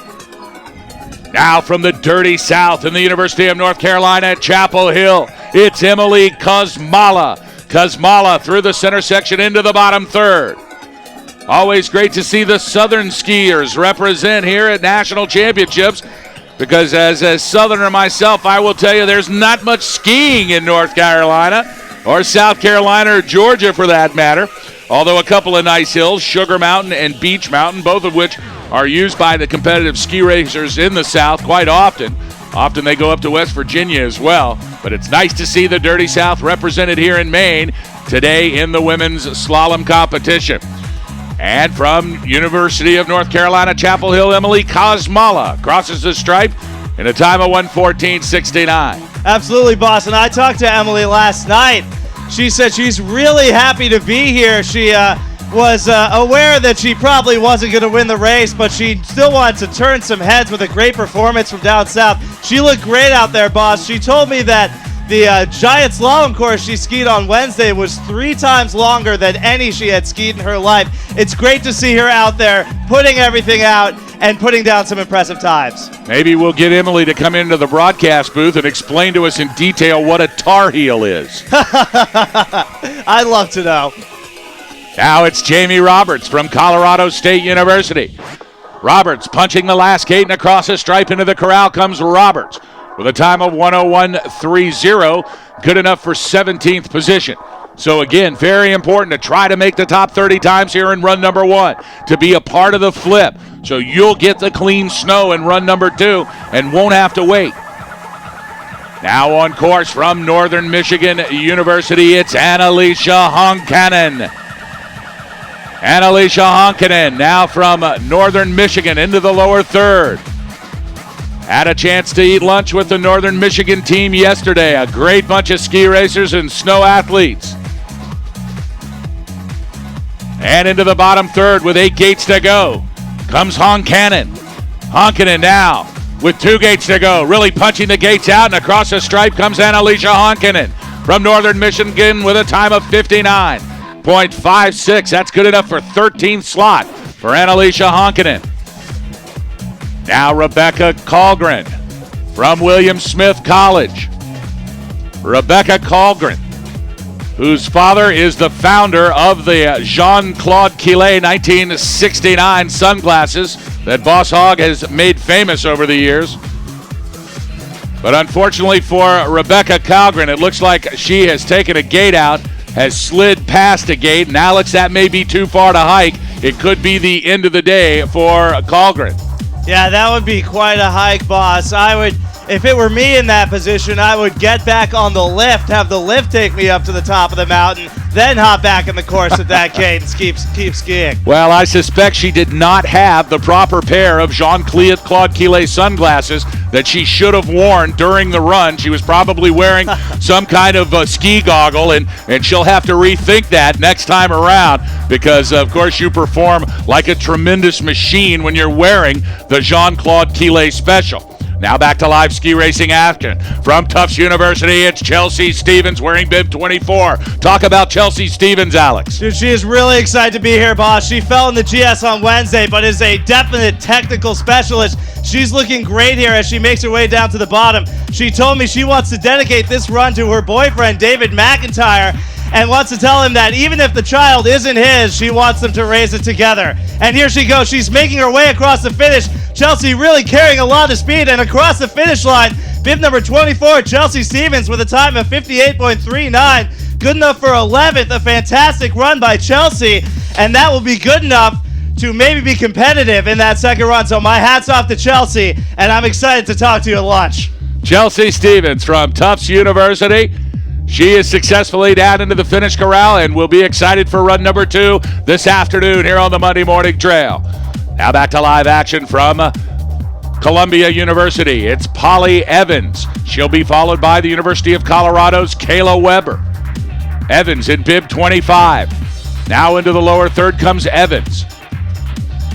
Now from the Dirty South in the University of North Carolina at Chapel Hill, it's Emily Kuzmala. Kuzmala through the center section into the bottom third. Always great to see the Southern skiers represent here at National Championships, because as a Southerner myself, I will tell you there's not much skiing in North Carolina or South Carolina or Georgia for that matter. Although a couple of nice hills, Sugar Mountain and Beach Mountain, both of which are used by the competitive ski racers in the South quite often. Often they go up to West Virginia as well. But it's nice to see the Dirty South represented here in Maine today in the women's slalom competition. And from University of North Carolina, Chapel Hill, Emily Kuzmala crosses the stripe in a time of 1:14.69. Absolutely, boss. And I talked to Emily last night. She said she's really happy to be here. She was aware that she probably wasn't going to win the race, but she still wanted to turn some heads with a great performance from down south. She looked great out there, boss. She told me that the giant slalom course she skied on Wednesday was 3 times longer than any she had skied in her life. It's great to see her out there putting everything out and putting down some impressive times. Maybe we'll get Emily to come into the broadcast booth and explain to us in detail what a Tar Heel is. I'd love to know. Now it's Jamie Roberts from Colorado State University. Roberts punching the last gate, and across the stripe into the corral comes Roberts with a time of 1:01.30, good enough for 17th position. So again, very important to try to make the top 30 times here in run number 1, to be a part of the flip. So you'll get the clean snow in run number 2 and won't have to wait. Now on course from Northern Michigan University, it's Annalicia Honkanen. Annalicia Honkanen now from Northern Michigan into the lower third. Had a chance to eat lunch with the Northern Michigan team yesterday. A great bunch of ski racers and snow athletes. And into the bottom third with 8 gates to go comes Honkanen. Honkanen now with 2 gates to go, really punching the gates out, and across the stripe comes Annalisa Honkanen from Northern Michigan with a time of 59.56. That's good enough for 13th slot for Annalisa Honkanen. Now Rebecca Colgren from William Smith College. Rebecca Colgren, whose father is the founder of the Jean-Claude Killet 1969 sunglasses that Boss Hogg has made famous over the years. But unfortunately for Rebecca Colgren, it looks like she has taken a gate out, has slid past a gate, and Alex, that may be too far to hike. It could be the end of the day for Colgren. Yeah, that would be quite a hike, boss. If it were me in that position, I would get back on the lift, have the lift take me up to the top of the mountain, then hop back in the course at that gate and keep skiing. Well, I suspect she did not have the proper pair of Jean-Claude Killet sunglasses that she should have worn during the run. She was probably wearing some kind of ski goggle, and she'll have to rethink that next time around because, of course, you perform like a tremendous machine when you're wearing the Jean-Claude Killet special. Now back to live ski racing action. From Tufts University, it's Chelsea Stevens wearing bib 24. Talk about Chelsea Stevens, Alex. Dude, she is really excited to be here, boss. She fell in the GS on Wednesday, but is a definite technical specialist. She's looking great here as she makes her way down to the bottom. She told me she wants to dedicate this run to her boyfriend, David McIntyre, and wants to tell him that even if the child isn't his, she wants them to raise it together. And here she goes. She's making her way across the finish. Chelsea really carrying a lot of speed, and across the finish line, bib number 24, Chelsea Stevens with a time of 58.39. Good enough for 11th. A fantastic run by Chelsea, and that will be good enough to maybe be competitive in that second run. So my hat's off to Chelsea, and I'm excited to talk to you at lunch. Chelsea Stevens from Tufts University. She is successfully down into the finish corral and will be excited for run number 2 this afternoon here on the Monday Morning Trail. Now back to live action from Columbia University. It's Polly Evans. She'll be followed by the University of Colorado's Kayla Weber. Evans in bib 25. Now into the lower third comes Evans.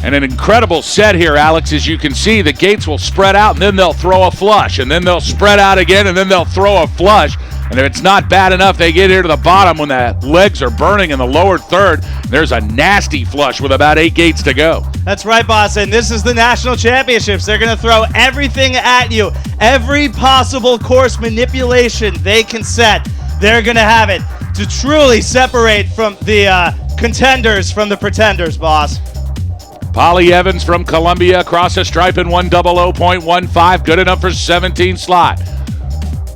And an incredible set here, Alex. As you can see, the gates will spread out, and then they'll throw a flush, and then they'll spread out again, and then they'll throw a flush. And if it's not bad enough, they get here to the bottom when the legs are burning in the lower third. There's a nasty flush with about 8 gates to go. That's right, boss, and this is the National Championships. They're going to throw everything at you. Every possible course manipulation they can set, they're going to have it to truly separate from the contenders from the pretenders, boss. Polly Evans from Columbia across the stripe in 100.15, good enough for 17th slot.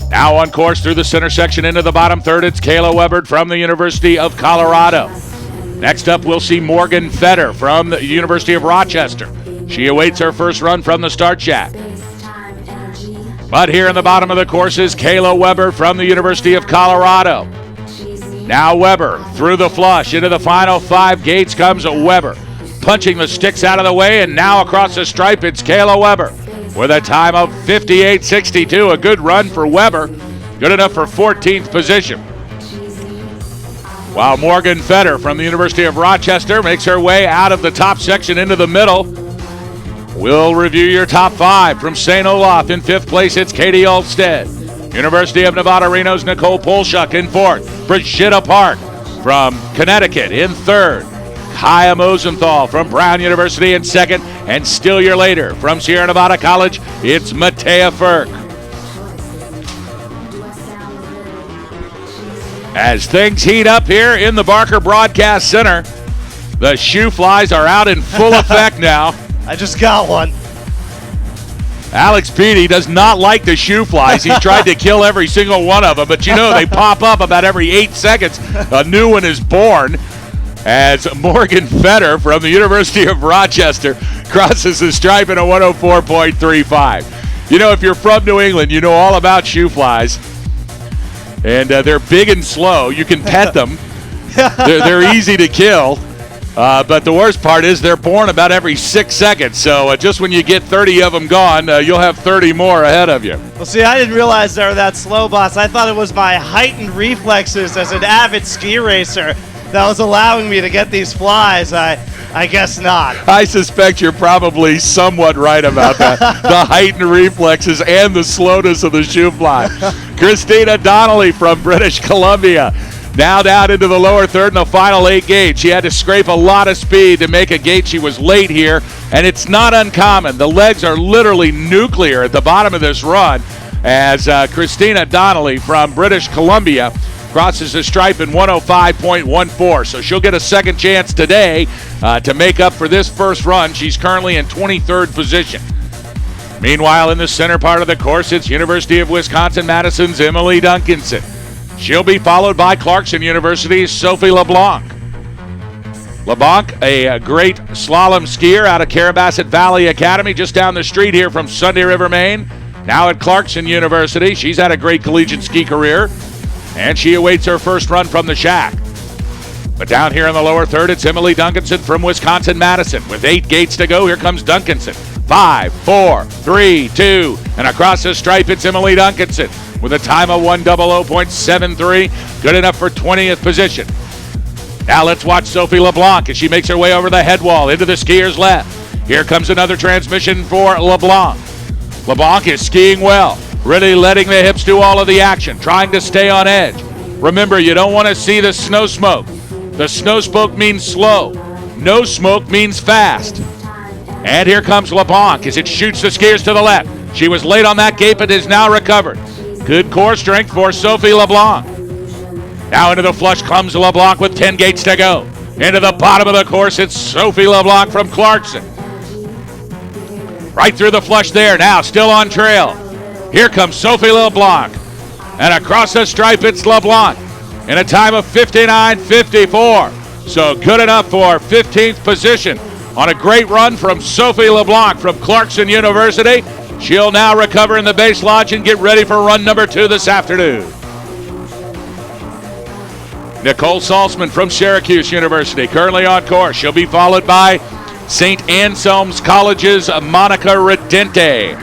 Now on course through the center section into the bottom third, it's Kayla Weber from the University of Colorado. Next up, we'll see Morgan Fetter from the University of Rochester. She awaits her first run from the start shack. But here in the bottom of the course is Kayla Weber from the University of Colorado. Now Weber through the flush into the final 5 gates comes Weber, punching the sticks out of the way, and now across the stripe it's Kayla Weber with a time of 58.62. A good run for Weber, good enough for 14th position. While Morgan Fetter from the University of Rochester makes her way out of the top section into the middle. We'll review your top 5. From St. Olaf in 5th place, it's Katie Olstead. University of Nevada, Reno's Nicole Polshuk in 4th. Brigitta Park from Connecticut in 3rd. Kaya Mosenthal from Brown University in 2nd, and still year later from Sierra Nevada College, it's Matea Ferk. As things heat up here in the Barker Broadcast Center, the shoe flies are out in full effect now. I just got one. Alex Peaty does not like the shoe flies. He's tried to kill every single one of them, but you know they pop up about every 8 seconds. A new one is born. As Morgan Fetter from the University of Rochester crosses the stripe in a 104.35. You know, if you're from New England, you know all about shoe flies. And they're big and slow. You can pet them. They're easy to kill. But the worst part is they're born about every 6 seconds. So just when you get 30 of them gone, you'll have 30 more ahead of you. Well, see, I didn't realize they were that slow, boss. I thought it was my heightened reflexes as an avid ski racer that was allowing me to get these flies. I guess not. I suspect you're probably somewhat right about that. The heightened reflexes and the slowness of the shoe fly. Christina Donnelly from British Columbia. Now down into the lower third in the final 8 gate. She had to scrape a lot of speed to make a gate. She was late here, and it's not uncommon. The legs are literally nuclear at the bottom of this run as Christina Donnelly from British Columbia crosses the stripe in 105.14. So she'll get a second chance today to make up for this first run. She's currently in 23rd position. Meanwhile, in the center part of the course, it's University of Wisconsin-Madison's Emily Duncanson. She'll be followed by Clarkson University's Sophie LeBlanc. LeBlanc, a great slalom skier out of Carabasset Valley Academy, just down the street here from Sunday River, Maine. Now at Clarkson University. She's had a great collegiate ski career, and she awaits her first run from the shack. But down here in the lower third, it's Emily Duncanson from Wisconsin-Madison. With 8 gates to go, here comes Duncanson. 5, 4, 3, 2, and across the stripe, it's Emily Duncanson with a time of 1:00.73, good enough for 20th position. Now let's watch Sophie LeBlanc as she makes her way over the head wall into the skier's left. Here comes another transmission for LeBlanc. LeBlanc is skiing well, really letting the hips do all of the action, trying to stay on edge. Remember, you don't want to see the snow smoke. The snow smoke means slow. No smoke means fast. And here comes LeBlanc as it shoots the skiers to the left. She was late on that gate but is now recovered. Good core strength for Sophie LeBlanc. Now into the flush comes LeBlanc with 10 gates to go. Into the bottom of the course, it's Sophie LeBlanc from Clarkson. Right through the flush there, now still on trail. Here comes Sophie LeBlanc. And across the stripe, it's LeBlanc in a time of 59:54. So good enough for 15th position on a great run from Sophie LeBlanc from Clarkson University. She'll now recover in the base lodge and get ready for run number 2 this afternoon. Nicole Salzman from Syracuse University, currently on course. She'll be followed by St. Anselm's College's Monica Redente.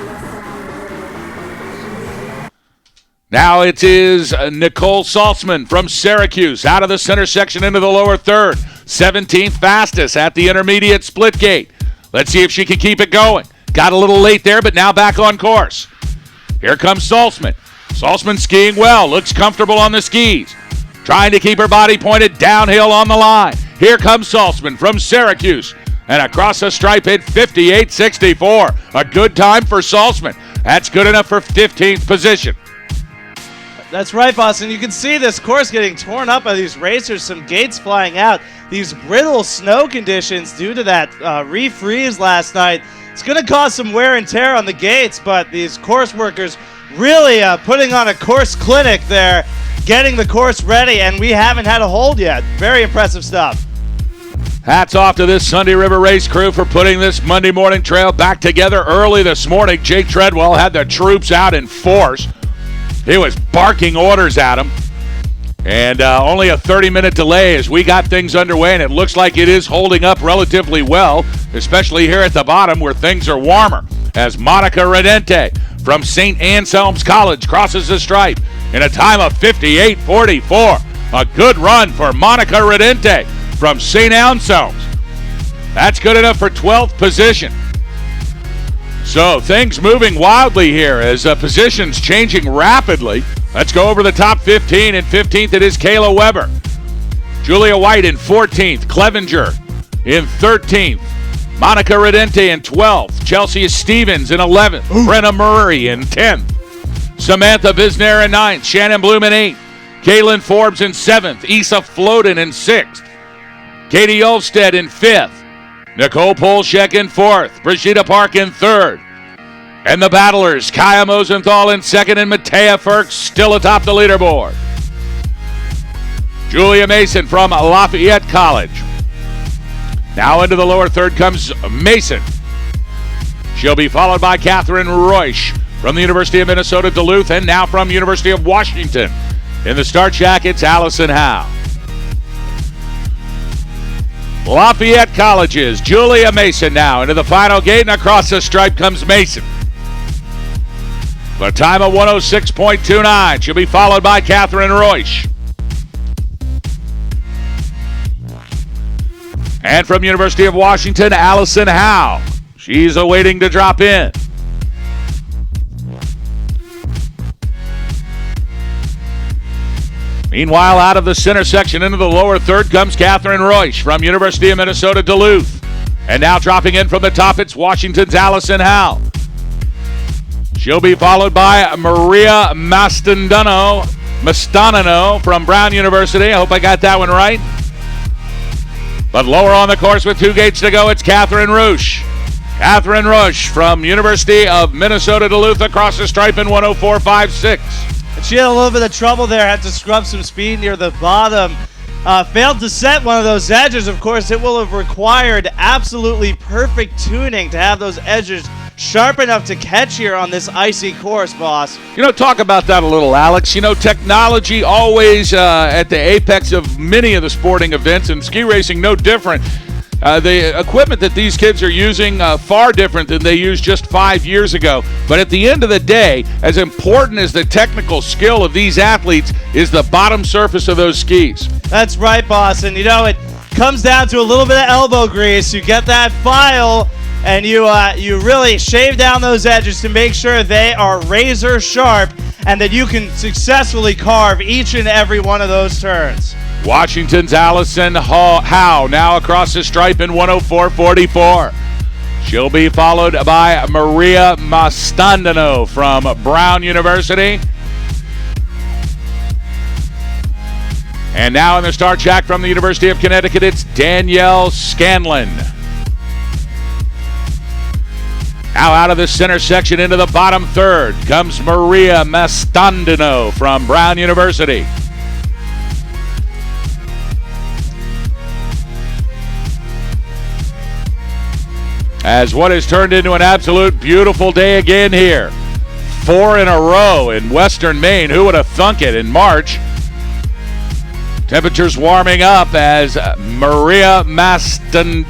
Now it is Nicole Salzman from Syracuse out of the center section into the lower third. 17th fastest at the intermediate split gate. Let's see if she can keep it going. Got a little late there, but now back on course. Here comes Salzman. Salzman skiing well, looks comfortable on the skis. Trying to keep her body pointed downhill on the line. Here comes Salzman from Syracuse. And across the stripe hit 58:64. A good time for Salzman. That's good enough for 15th position. That's right, boss. And you can see this course getting torn up by these racers, some gates flying out. These brittle snow conditions due to that refreeze last night. It's going to cause some wear and tear on the gates, but these course workers really putting on a course clinic there, getting the course ready, and we haven't had a hold yet. Very impressive stuff. Hats off to this Sunday River race crew for putting this Monday morning trail back together early this morning. Jake Treadwell had the troops out in force. He was barking orders at them. And only a 30-minute delay as we got things underway, and it looks like it is holding up relatively well, especially here at the bottom where things are warmer, as Monica Redente from St. Anselm's College crosses the stripe in a time of 58:44. A good run for Monica Redente from St. Anselm's. That's good enough for 12th position. So things moving wildly here as positions changing rapidly. Let's go over the top 15. In 15th, it is Kayla Weber. Julia White in 14th. Clevenger in 13th. Monica Redente in 12th. Chelsea Stevens in 11th. Brenna Murray in 10th. Samantha Visner in 9th. Shannon Bloom in 8th. Kaylin Forbes in 7th. Isa Floden in 6th. Katie Olstead in 5th. Nicole Polshek in 4th. Brigitte Park in 3rd. And the battlers, Kaya Mosenthal in 2nd and Matea Ferks still atop the leaderboard. Julia Mason from Lafayette College. Now into the lower third comes Mason. She'll be followed by Catherine Roysch from the University of Minnesota Duluth, and now from University of Washington. In the start shack, it's Allison Howe. Lafayette College's Julia Mason now into the final gate, and across the stripe comes Mason. The time of 106.29. She'll be followed by Catherine Roysch. And from University of Washington, Allison Howe. She's awaiting to drop in. Meanwhile, out of the center section into the lower third comes Catherine Roysch from University of Minnesota Duluth. And now dropping in from the top, it's Washington's Allison Howe. She'll be followed by Maria Mastanino from Brown University. I hope I got that one right. But lower on the course with 2 gates to go, it's Catherine Roysch. Catherine Roysch from University of Minnesota Duluth across the stripe in 104.56. She had a little bit of trouble there, had to scrub some speed near the bottom. Failed to set one of those edges. Of course, it will have required absolutely perfect tuning to have those edges sharp enough to catch here on this icy course, boss. Talk about that a little, Alex. Technology always at the apex of many of the sporting events, and ski racing no different. The equipment that these kids are using far different than they used just 5 years ago. But at the end of the day, as important as the technical skill of these athletes is the bottom surface of those skis. That's right, boss. And it comes down to a little bit of elbow grease. You get that file, and you really shave down those edges to make sure they are razor sharp and that you can successfully carve each and every one of those turns. Washington's Allison Howe now across the stripe in 104.44. She'll be followed by Maria Mastanino from Brown University. And now in the start shack from the University of Connecticut, it's Danielle Scanlon. Now out of the center section into the bottom third comes Maria Mastanino from Brown University. As what has turned into an absolute beautiful day again here. 4 in a row in Western Maine. Who would have thunk it in March? Temperatures warming up as Maria Mastanino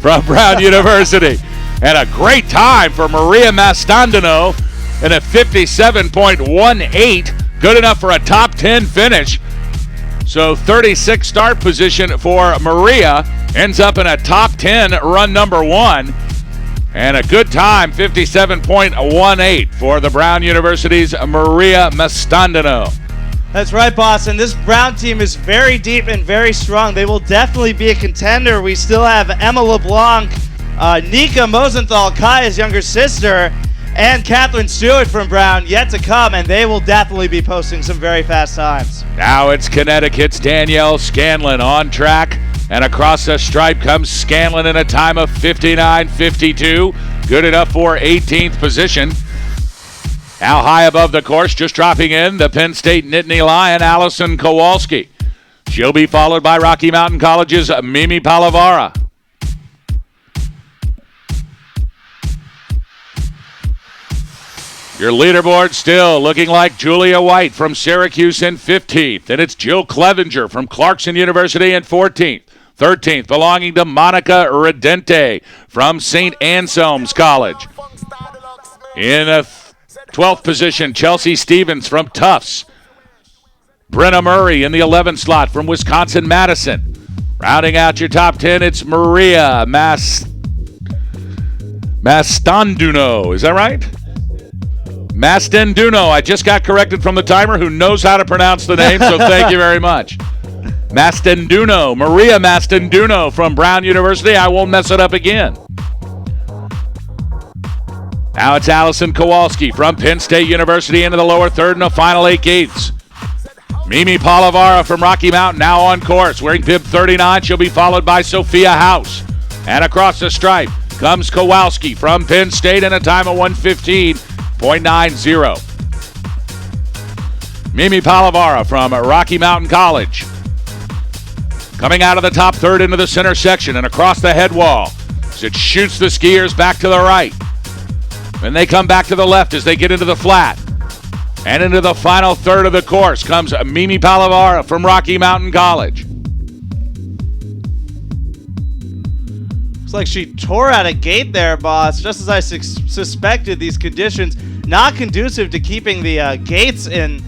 from Brown University. And a great time for Maria Mastanino in a 57.18. Good enough for a top 10 finish. So 36 start position for Maria, ends up in a top 10 run number 1. And a good time, 57.18 for the Brown University's Maria Mastanino. That's right, boss. And this Brown team is very deep and very strong. They will definitely be a contender. We still have Emma LeBlanc, Nika Mosenthal, Kaya's younger sister, and Catherine Stewart from Brown yet to come, and they will definitely be posting some very fast times. Now it's Connecticut's Danielle Scanlon on track, and across the stripe comes Scanlon in a time of 59.52. Good enough for 18th position. Now high above the course, just dropping in, the Penn State Nittany Lion, Allison Kowalski. She'll be followed by Rocky Mountain College's Mimi Palavara. Your leaderboard still looking like Julia White from Syracuse in 15th. And it's Jill Clevenger from Clarkson University in 14th. 13th belonging to Monica Redente from St. Anselm's College. In a 12th position, Chelsea Stevens from Tufts. Brenna Murray in the 11th slot from Wisconsin-Madison. Rounding out your top 10, it's Maria Mastanduno. Is that right? Mastanduno. I just got corrected from the timer who knows how to pronounce the name, so thank you very much. Mastanduno. Maria Mastanduno from Brown University. I won't mess it up again. Now it's Allison Kowalski from Penn State University into the lower third in the final 8 gates. Mimi Palavara from Rocky Mountain now on course, wearing bib 39. She'll be followed by Sophia House. And across the stripe comes Kowalski from Penn State in a time of 1:15.90. Mimi Palavara from Rocky Mountain College. Coming out of the top third into the center section and across the head wall as it shoots the skiers back to the right. Then they come back to the left as they get into the flat. And into the final third of the course comes Mimi Palavara from Rocky Mountain College. Looks like she tore out a gate there, boss. Just as I suspected, these conditions not conducive to keeping the gates in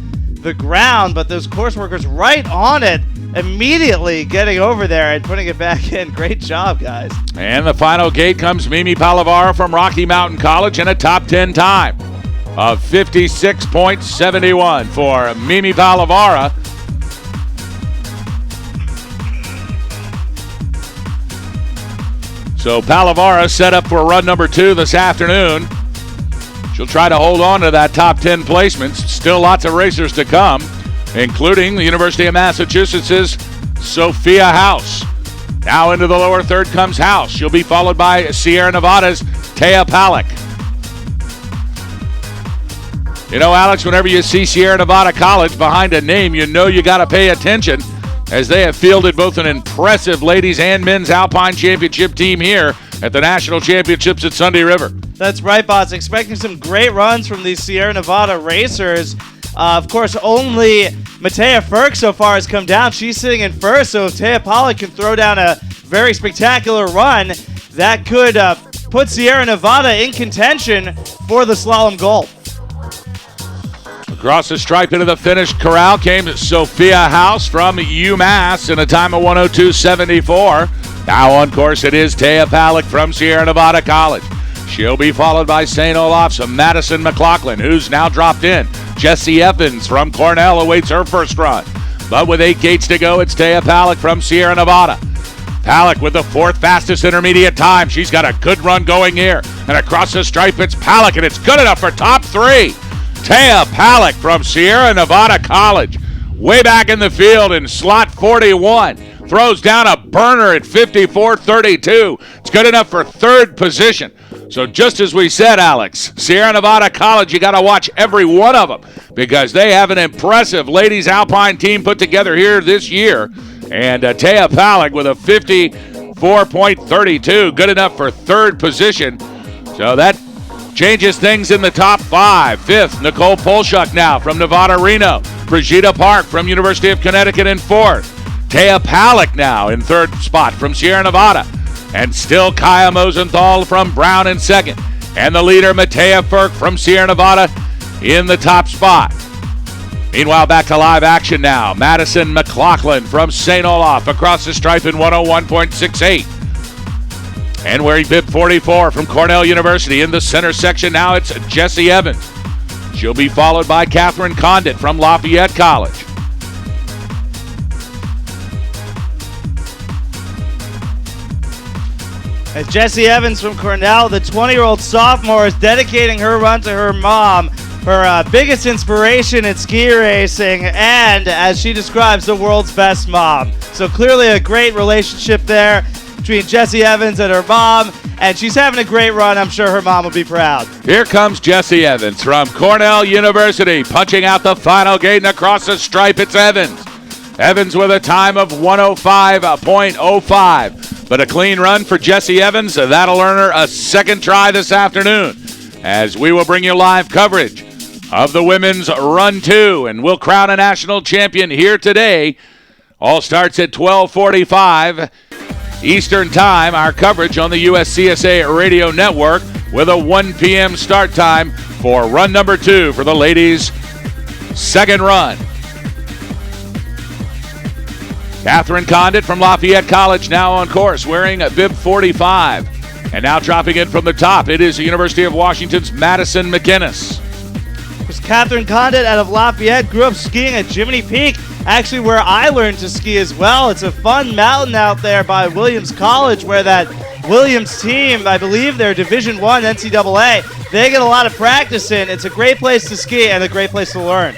the ground, but those course workers right on it, immediately getting over there and putting it back in. Great job, guys. And the final gate comes Mimi Palavara from Rocky Mountain College in a top 10 time of 56.71 for Mimi Palavara. So Palavara set up for run number 2 this afternoon. She'll try to hold on to that top 10 placements. Still lots of racers to come, including the University of Massachusetts' Sophia House. Now into the lower third comes House. She'll be followed by Sierra Nevada's Taya Palick. You know, Alex, whenever you see Sierra Nevada College behind a name, you know you got to pay attention, as they have fielded both an impressive ladies and men's Alpine Championship team here at the National Championships at Sunday River. That's right, boss. Expecting some great runs from these Sierra Nevada racers. Of course, only Matea Ferk so far has come down. She's sitting in first, so if Taya Palick can throw down a very spectacular run, that could put Sierra Nevada in contention for the slalom gold. Across the stripe into the finish corral came Sophia House from UMass in a time of 102.74. Now on course it is Taya Palick from Sierra Nevada College. She'll be followed by St. Olaf's Madison McLaughlin, who's now dropped in. Jesse Evans from Cornell awaits her first run. But with 8 gates to go, it's Taya Palick from Sierra Nevada. Palick with the 4th fastest intermediate time. She's got a good run going here. And across the stripe, it's Palick, and it's good enough for top 3. Taya Palick from Sierra Nevada College, way back in the field in slot 41. Throws down a burner at 54.32. It's good enough for 3rd position. So just as we said, Alex, Sierra Nevada College, you got to watch every one of them because they have an impressive ladies Alpine team put together here this year. And Taya Palick with a 54.32, good enough for 3rd position. So that changes things in the top 5. 5th, Nicole Polshuk now from Nevada Reno. Brigitte Park from University of Connecticut in 4th. Taya Palick now in 3rd spot from Sierra Nevada. And still Kaya Mosenthal from Brown in 2nd. And the leader, Matea Ferk from Sierra Nevada in the top spot. Meanwhile, back to live action now. Madison McLaughlin from St. Olaf across the stripe in 101.68. And wearing bib 44 from Cornell University in the center section, now it's Jesse Evans. She'll be followed by Catherine Condit from Lafayette College. And Jesse Evans from Cornell, the 20-year-old sophomore, is dedicating her run to her mom, her biggest inspiration in ski racing, and, as she describes, the world's best mom. So clearly a great relationship there between Jesse Evans and her mom, and she's having a great run. I'm sure her mom will be proud. Here comes Jesse Evans from Cornell University, punching out the final gate, and across the stripe, it's Evans. Evans with a time of 105.05. But a clean run for Jesse Evans. That'll earn her a 2nd try this afternoon, as we will bring you live coverage of the women's Run 2, and we'll crown a national champion here today. All starts at 12:45 Eastern Time. Our coverage on the USCSA Radio Network with a 1 p.m. start time for run number 2 for the ladies' 2nd run. Catherine Condit from Lafayette College now on course, wearing bib 45. And now dropping in from the top, it is the University of Washington's Madison McInnes. Because Catherine Condit out of Lafayette grew up skiing at Jiminy Peak, actually where I learned to ski as well. It's a fun mountain out there by Williams College where that Williams team, I believe they're Division I NCAA, they get a lot of practice in. It's a great place to ski and a great place to learn.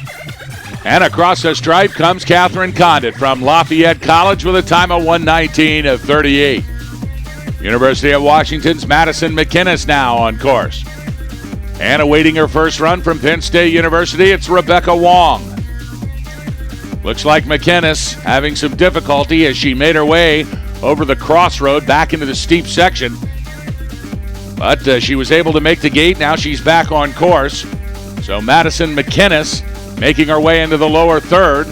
And across the stripe comes Catherine Condit from Lafayette College with a time of 1:19.38. University of Washington's Madison McInnes now on course. And awaiting her first run from Penn State University, it's Rebecca Wong. Looks like McInnes having some difficulty as she made her way over the crossroad back into the steep section. But she was able to make the gate. Now she's back on course. So Madison McInnes making her way into the lower third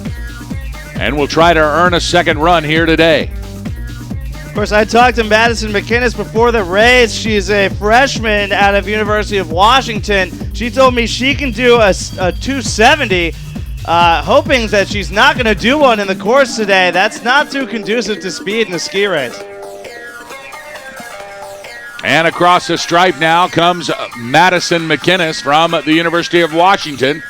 and will try to earn a second run here today. Of course, I talked to Madison McInnes before the race. She's a freshman out of University of Washington. She told me she can do a 270, hoping that she's not going to do one in the course today. That's not too conducive to speed in the ski race. And across the stripe now comes Madison McInnes from the University of Washington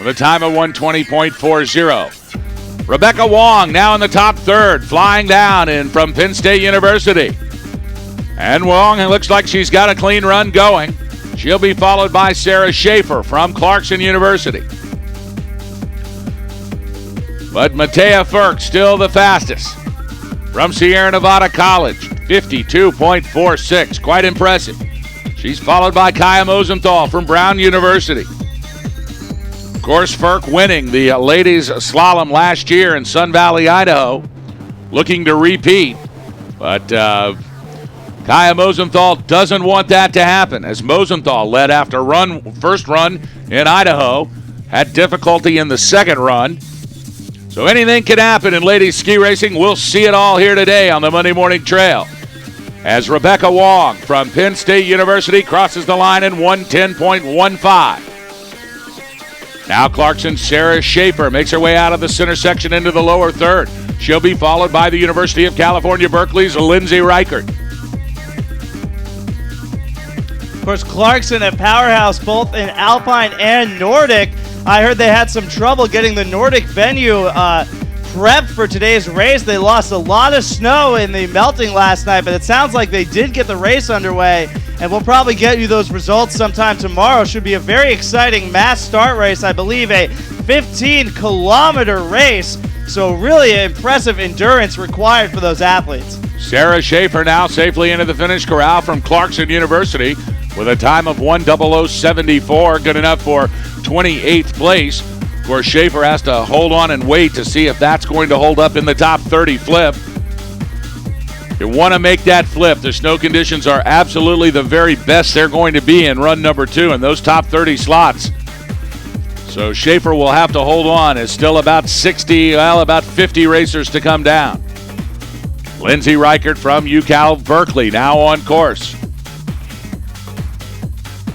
with a time of 1:20.40. Rebecca Wong now in the top third, flying down in from Penn State University. And Wong, it looks like she's got a clean run going. She'll be followed by Sarah Schaefer from Clarkson University. But Matea Ferk still the fastest from Sierra Nevada College, 52.46, quite impressive. She's followed by Kaya Mosenthal from Brown University. Of course, Ferk winning the ladies slalom last year in Sun Valley, Idaho, looking to repeat. But Kaya Mosenthal doesn't want that to happen, as Mosenthal led after first run in Idaho, had difficulty in the second run. So anything can happen in ladies ski racing. We'll see it all here today on the Monday Morning Trail, as Rebecca Wong from Penn State University crosses the line in 1:10.15. Now Clarkson's Sarah Schaefer makes her way out of the center section into the lower third. She'll be followed by the University of California, Berkeley's Lindsay Reichert. Of course, Clarkson a powerhouse both in Alpine and Nordic. I heard they had some trouble getting the Nordic venue prepped for today's race. They lost a lot of snow in the melting last night, but it sounds like they did get the race underway, and we'll probably get you those results sometime tomorrow. Should be a very exciting mass start race. I believe a 15-kilometer race, so really impressive endurance required for those athletes. Sarah Schaefer now safely into the finish corral from Clarkson University with a time of 1:00.74, good enough for 28th place. Of course, Schaefer has to hold on and wait to see if that's going to hold up in the top 30 flip. You want to make that flip. The snow conditions are absolutely the very best they're going to be in run number 2 in those top 30 slots. So Schaefer will have to hold on. It's still about 50 racers to come down. Lindsay Reichert from UCal Berkeley now on course.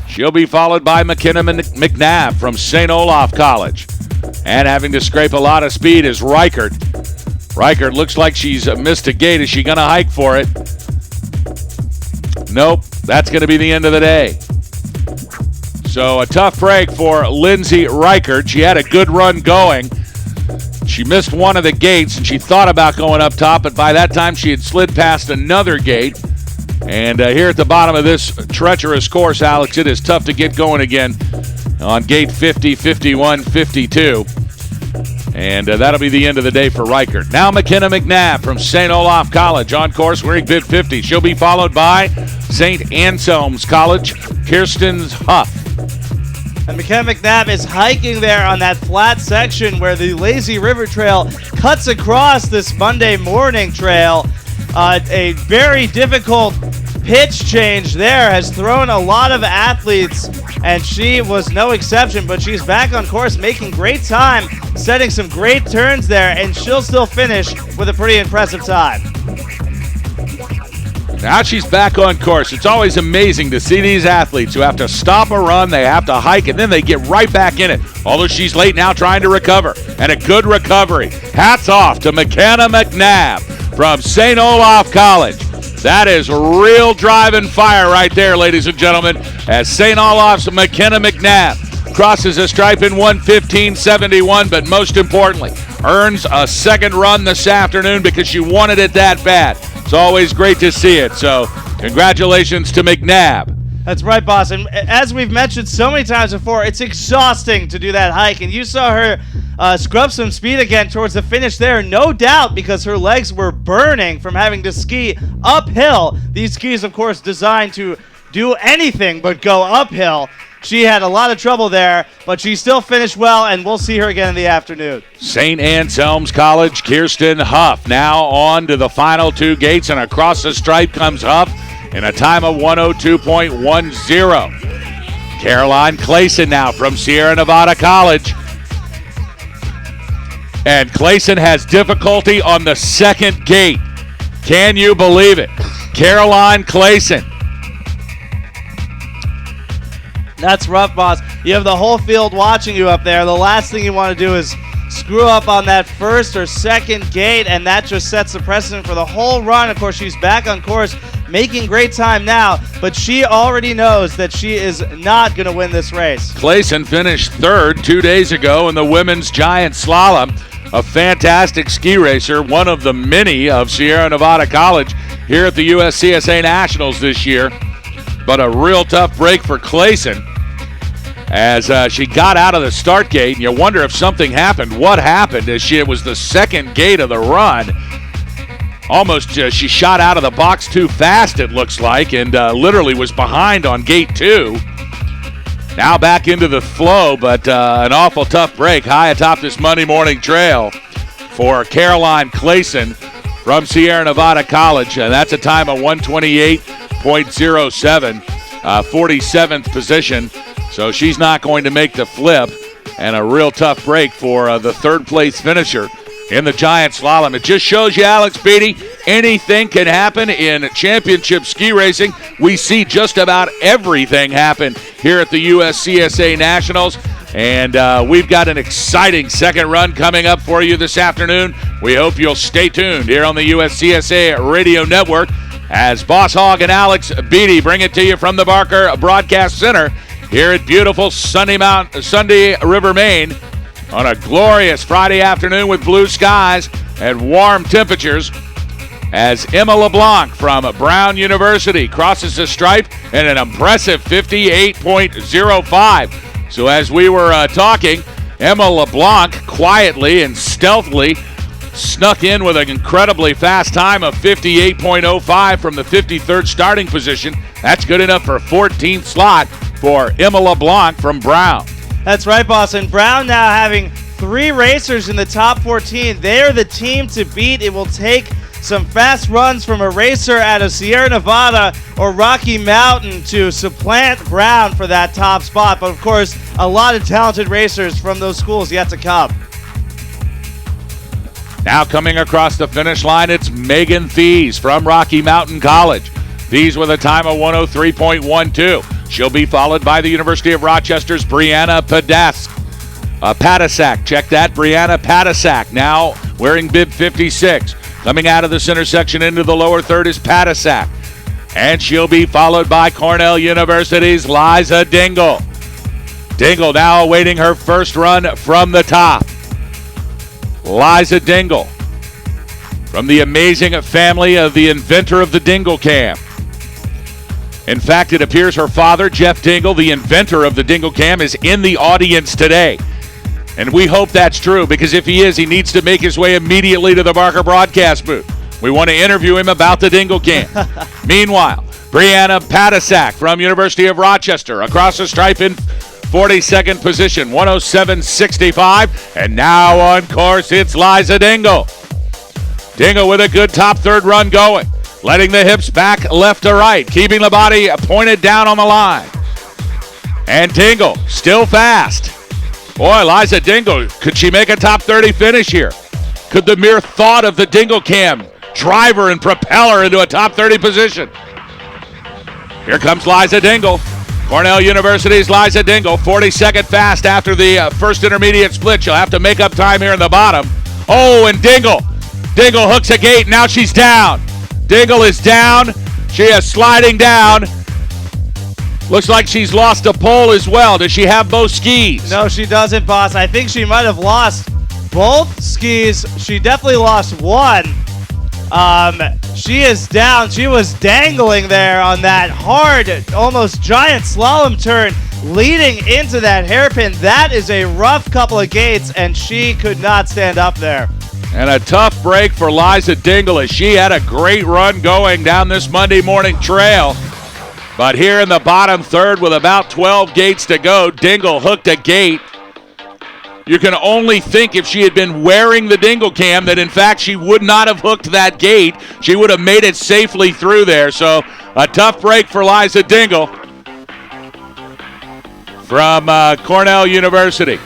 She'll be followed by McKenna McNabb from St. Olaf College. And having to scrape a lot of speed is Reichert. Reichert looks like she's missed a gate. Is she going to hike for it? Nope. That's going to be the end of the day. So a tough break for Lindsay Reichert. She had a good run going. She missed one of the gates, and she thought about going up top, but by that time she had slid past another gate. And here at the bottom of this treacherous course, Alex, it is tough to get going again on gate 50, 51, 52. And that'll be the end of the day for Reichert. Now McKenna McNabb from St. Olaf College on course wearing bib 50. She'll be followed by St. Anselm's College, Kirsten Huff. And McKenna McNabb is hiking there on that flat section where the Lazy River Trail cuts across this Monday morning trail. A very difficult pitch change there has thrown a lot of athletes, and she was no exception, but she's back on course making great time, setting some great turns there, and she'll still finish with a pretty impressive time. Now she's back on course. It's always amazing to see these athletes who have to stop a run, they have to hike, and then they get right back in it. Although she's late now trying to recover, and a good recovery. Hats off to McKenna McNabb from St. Olaf College. That is real drive and fire right there, ladies and gentlemen, as St. Olaf's McKenna McNabb crosses a stripe in 1:15.71, but most importantly, earns a second run this afternoon because she wanted it that bad. It's always great to see it, so congratulations to McNabb. That's right, boss. And as we've mentioned so many times before, it's exhausting to do that hike. And you saw her scrub some speed again towards the finish there, no doubt, because her legs were burning from having to ski uphill. These skis, of course, designed to do anything but go uphill. She had a lot of trouble there, but she still finished well, and we'll see her again in the afternoon. St. Anselm's College, Kirsten Huff now on to the final two gates, and across the stripe comes Huff in a time of 1:02.10. Caroline Clayson now from Sierra Nevada College. And Clayson has difficulty on the second gate. Can you believe it? Caroline Clayson. That's rough, boss. You have the whole field watching you up there. The last thing you want to do is screw up on that first or second gate, and that just sets the precedent for the whole run. Of course, she's back on course, making great time now, but she already knows that she is not going to win this race. Clayson finished third 2 days ago in the women's giant slalom. A fantastic ski racer, one of the many of Sierra Nevada College here at the USCSA Nationals this year. But a real tough break for Clayson as she got out of the start gate, and you wonder if something happened. What happened as it was the second gate of the run. Almost she shot out of the box too fast, it looks like, and literally was behind on gate 2. Now back into the flow, but an awful tough break high atop this Monday morning trail for Caroline Clayson from Sierra Nevada College, and that's a time of 128.07, 47th position. So she's not going to make the flip, and a real tough break for the third place finisher in the giant slalom. It just shows you, Alex Beatty, anything can happen in championship ski racing. We see just about everything happen here at the USCSA Nationals, and we've got an exciting second run coming up for you this afternoon. We hope you'll stay tuned here on the USCSA Radio Network as Boss Hogg and Alex Beatty bring it to you from the Barker Broadcast Center here at beautiful Sunday River, Maine, on a glorious Friday afternoon with blue skies and warm temperatures as Emma LeBlanc from Brown University crosses the stripe in an impressive 58.05. So as we were talking, Emma LeBlanc quietly and stealthily snuck in with an incredibly fast time of 58.05 from the 53rd starting position. That's good enough for a 14th slot for Emma LeBlanc from Brown. That's right, boss. And Brown now having 3 racers in the top 14. They're the team to beat. It will take some fast runs from a racer out of Sierra Nevada or Rocky Mountain to supplant Brown for that top spot. But, of course, a lot of talented racers from those schools yet to come. Now coming across the finish line, it's Megan Thies from Rocky Mountain College. Thies with a time of 103.12. She'll be followed by the University of Rochester's Brianna Patasak. Check that, Brianna Patasak, now wearing bib 56. Coming out of the center section into the lower third is Patasak. And she'll be followed by Cornell University's Liza Dingle. Dingle now awaiting her first run from the top. Liza Dingle from the amazing family of the inventor of the Dingle Cam. In fact, it appears her father, Jeff Dingle, the inventor of the Dingle Cam, is in the audience today. And we hope that's true, because if he is, he needs to make his way immediately to the Barker broadcast booth. We want to interview him about the Dingle Cam. Meanwhile, Brianna Patasak from University of Rochester across the stripe in 42nd position, 107.65. And now on course, it's Liza Dingle. Dingle with a good top third run going. Letting the hips back left to right, keeping the body pointed down on the line. And Dingle still fast. Boy, Liza Dingle, could she make a top 30 finish here? Could the mere thought of the Dingle Cam drive her and propel her into a top 30 position? Here comes Liza Dingle. Cornell University's Liza Dingle, 42nd fast after the first intermediate split. She'll have to make up time here in the bottom. Oh, and Dingle hooks a gate. Now she's down. Dingle is down. She is sliding down. Looks like she's lost a pole as well. Does she have both skis? No, she doesn't, boss. I think she might have lost both skis. She definitely lost one. She is down. She was dangling there on that hard, almost giant slalom turn leading into that hairpin. That is a rough couple of gates, and she could not stand up there. And a tough break for Liza Dingle as she had a great run going down this Monday morning trail. But here in the bottom third with about 12 gates to go, Dingle hooked a gate. You can only think if she had been wearing the Dingle Cam that in fact she would not have hooked that gate. She would have made it safely through there. So a tough break for Liza Dingle. from Cornell University.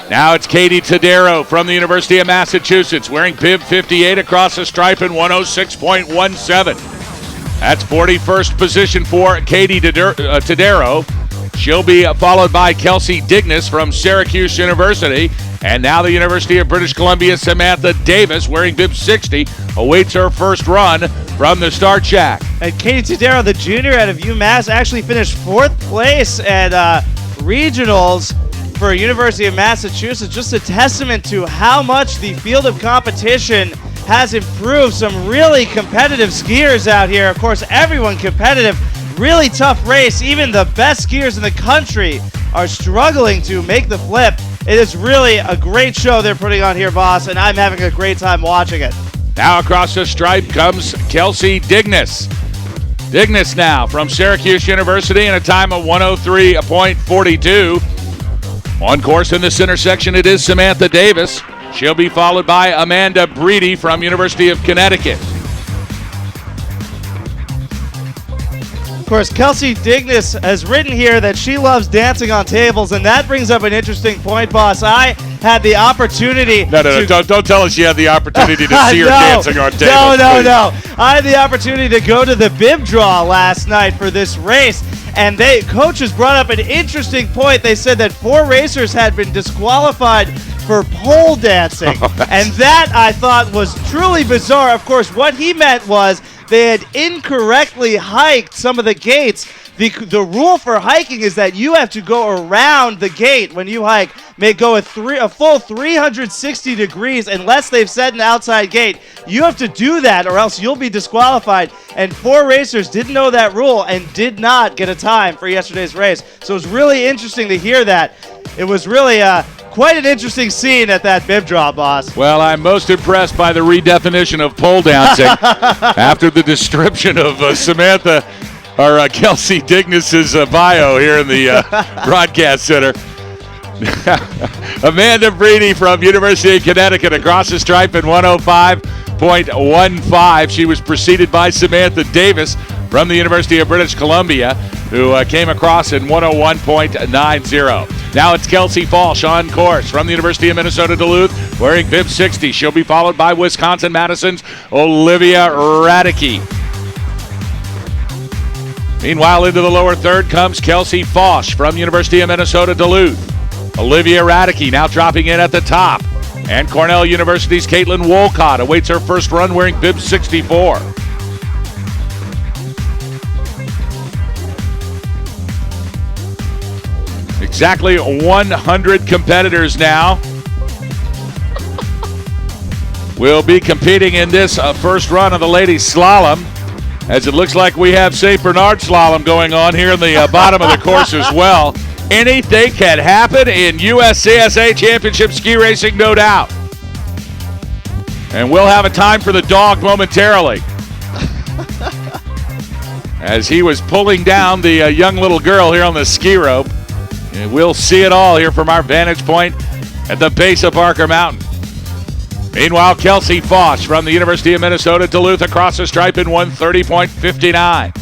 Now it's Katie Tadero from the University of Massachusetts, wearing bib 58 across the stripe in 106.17. That's 41st position for Katie Tadero. She'll be followed by Kelsey Dignas from Syracuse University. And now the University of British Columbia, Samantha Davis, wearing bib 60, awaits her first run from the start shack. And Katie Tadero, the junior out of UMass, actually finished 4th place at regionals for University of Massachusetts. Just a testament to how much the field of competition has improved. Some really competitive skiers out here. Of course, everyone competitive. Really tough race. Even the best skiers in the country are struggling to make the flip. It is really a great show they're putting on here, boss, and I'm having a great time watching it. Now across the stripe comes Kelsey Dignas. Dignas now from Syracuse University in a time of 103.42. On course in the center section, it is Samantha Davis. She'll be followed by Amanda Breedy from University of Connecticut. Of course, Kelsey Dignas has written here that she loves dancing on tables, and that brings up an interesting point, boss. I had the opportunity Don't tell us you had the opportunity to see her dancing on tables. No. I had the opportunity to go to the bib draw last night for this race, and coaches brought up an interesting point. They said that 4 racers had been disqualified for pole dancing, and that I thought was truly bizarre. Of course, what he meant was they had incorrectly hiked some of the gates. The rule for hiking is that you have to go around the gate when you hike. May go a full 360 degrees unless they've set an outside gate. You have to do that or else you'll be disqualified. And 4 racers didn't know that rule and did not get a time for yesterday's race. So it was really interesting to hear that. It was really quite an interesting scene at that bib draw, boss. Well, I'm most impressed by the redefinition of pole dancing after the description of Samantha or Kelsey Dignas's bio here in the broadcast center. Amanda Breedy from University of Connecticut across the stripe in 105.15. She was preceded by Samantha Davis from the University of British Columbia, who came across in 101.90. Now it's Kelsey Falsh on course from the University of Minnesota Duluth, wearing bib 60. She'll be followed by Wisconsin-Madison's Olivia Radicke. Meanwhile, into the lower third comes Kelsey Falsh from the University of Minnesota Duluth. Olivia Radicke now dropping in at the top. And Cornell University's Caitlin Wolcott awaits her first run wearing bib 64. Exactly 100 competitors now will be competing in this first run of the ladies slalom, as it looks like we have St. Bernard slalom going on here in the bottom of the course as well. Anything can happen in USCSA Championship ski racing, no doubt. And we'll have a time for the dog momentarily, as he was pulling down the young little girl here on the ski rope. And we'll see it all here from our vantage point at the base of Barker Mountain. Meanwhile, Kelsey Falsh from the University of Minnesota Duluth across the stripe in 130.59.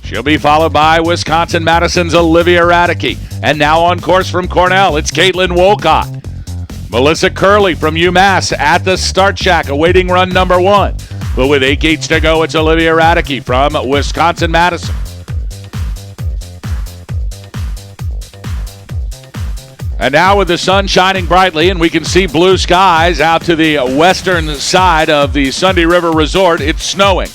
She'll be followed by Wisconsin-Madison's Olivia Radicke. And now on course from Cornell, it's Caitlin Wolcott. Melissa Curley from UMass at the start shack, awaiting run number 1. But with 8 gates to go, it's Olivia Radicke from Wisconsin-Madison. And now with the sun shining brightly and we can see blue skies out to the western side of the Sunday River Resort, it's snowing.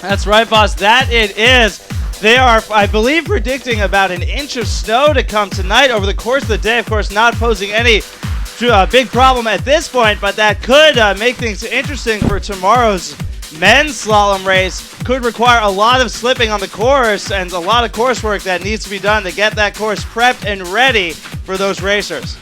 That's right, boss. That it is. They are, I believe, predicting about an inch of snow to come tonight over the course of the day. Of course, not posing any big problem at this point, but that could make things interesting for tomorrow's men's slalom race. Could require a lot of slipping on the course and a lot of coursework that needs to be done to get that course prepped and ready for those racers.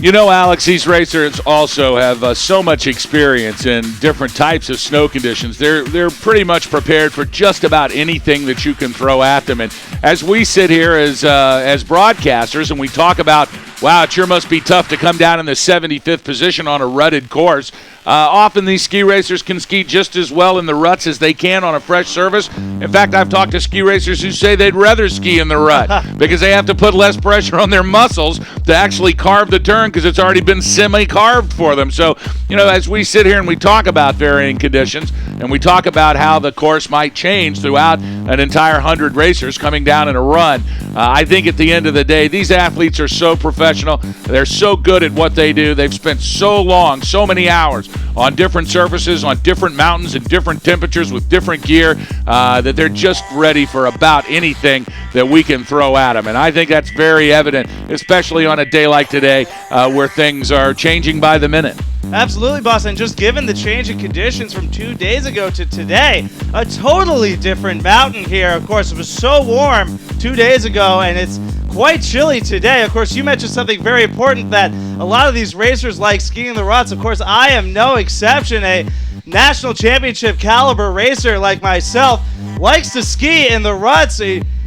You know, Alex, these racers also have so much experience in different types of snow conditions. They're pretty much prepared for just about anything that you can throw at them. And as we sit here as broadcasters and we talk about, wow, it sure must be tough to come down in the 75th position on a rutted course. Often these ski racers can ski just as well in the ruts as they can on a fresh surface. In fact, I've talked to ski racers who say they'd rather ski in the rut because they have to put less pressure on their muscles to actually carve the turn because it's already been semi-carved for them. So, as we sit here and we talk about varying conditions and we talk about how the course might change throughout an entire 100 racers coming down in a run, I think at the end of the day, these athletes are so professional. They're so good at what they do. They've spent so long, so many hours on different surfaces, on different mountains, and different temperatures with different gear, that they're just ready for about anything that we can throw at them. And I think that's very evident, especially on a day like today where things are changing by the minute. Absolutely, boss. And just given the change in conditions from 2 days ago to today, a totally different mountain here. Of course, it was so warm 2 days ago, and it's quite chilly today. Of course, you mentioned something very important, that a lot of these racers like skiing the ruts. Of course, I am no exception. A national championship caliber racer like myself likes to ski in the ruts.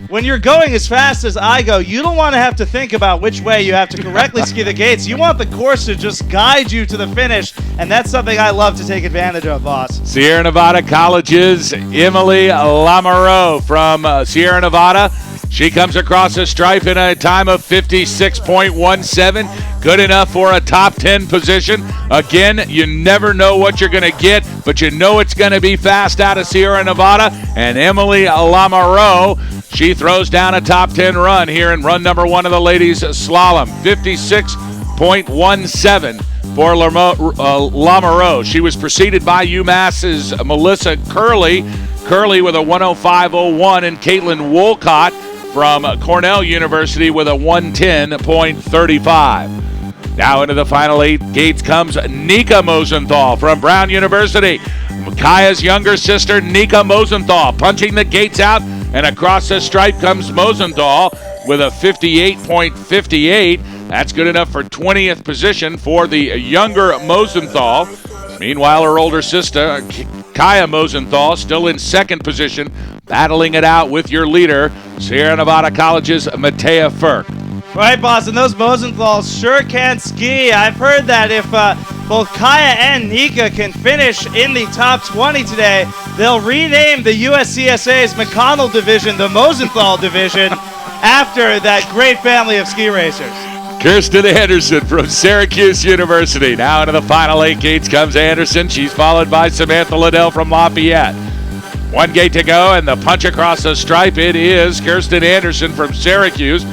When you're going as fast as I go, you don't want to have to think about which way you have to correctly ski the gates. You want the course to just guide you to the finish, and that's something I love to take advantage of, boss. Sierra Nevada College's Emily Lamoureux from Sierra Nevada. She comes across the stripe in a time of 56.17. Good enough for a top 10 position. Again, you never know what you're going to get, but you know it's going to be fast out of Sierra Nevada. And Emily Lamoureux, she throws down a top 10 run here in run number 1 of the ladies' slalom. 56.17 for Lamoureux. She was preceded by UMass's Melissa Curley. Curley with a 105.01, and Caitlin Wolcott from Cornell University with a 110.35. Now into the final 8 gates comes Nika Mosenthal from Brown University. Kaya's younger sister, Nika Mosenthal, punching the gates out, and across the stripe comes Mosenthal with a 58.58. That's good enough for 20th position for the younger Mosenthal. Meanwhile, her older sister, Kaya Mosenthal, still in second position, battling it out with your leader, Sierra Nevada College's Matea Firk. Right, boss, and those Mosenthals sure can ski. I've heard that if both Kaya and Nika can finish in the top 20 today, they'll rename the USCSA's McConnell division the Mosenthal division after that great family of ski racers. Kirsten Anderson from Syracuse University. Now into the final 8 gates comes Anderson. She's followed by Samantha Liddell from Lafayette. 1 gate to go, and the punch across the stripe. It is Kirsten Anderson from Syracuse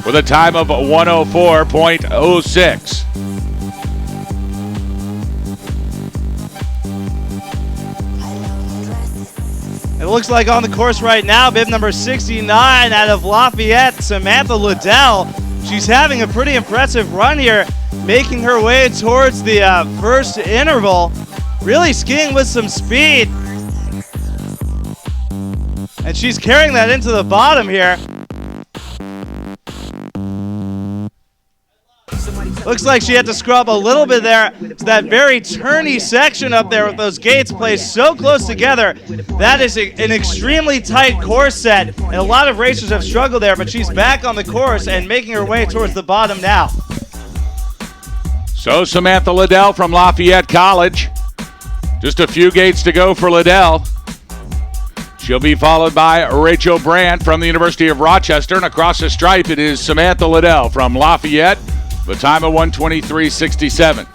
with a time of 104.06. It looks like on the course right now, bib number 69 out of Lafayette, Samantha Liddell. She's having a pretty impressive run here, making her way towards the first interval. Really skiing with some speed. And she's carrying that into the bottom here. Looks like she had to scrub a little bit there. It's that very turny section up there with those gates placed so close together. That is an extremely tight course set, and a lot of racers have struggled there, but she's back on the course and making her way towards the bottom now. So Samantha Liddell from Lafayette College. Just a few gates to go for Liddell. She'll be followed by Rachel Brandt from the University of Rochester, and across the stripe it is Samantha Liddell from Lafayette. The time of 1:23.67.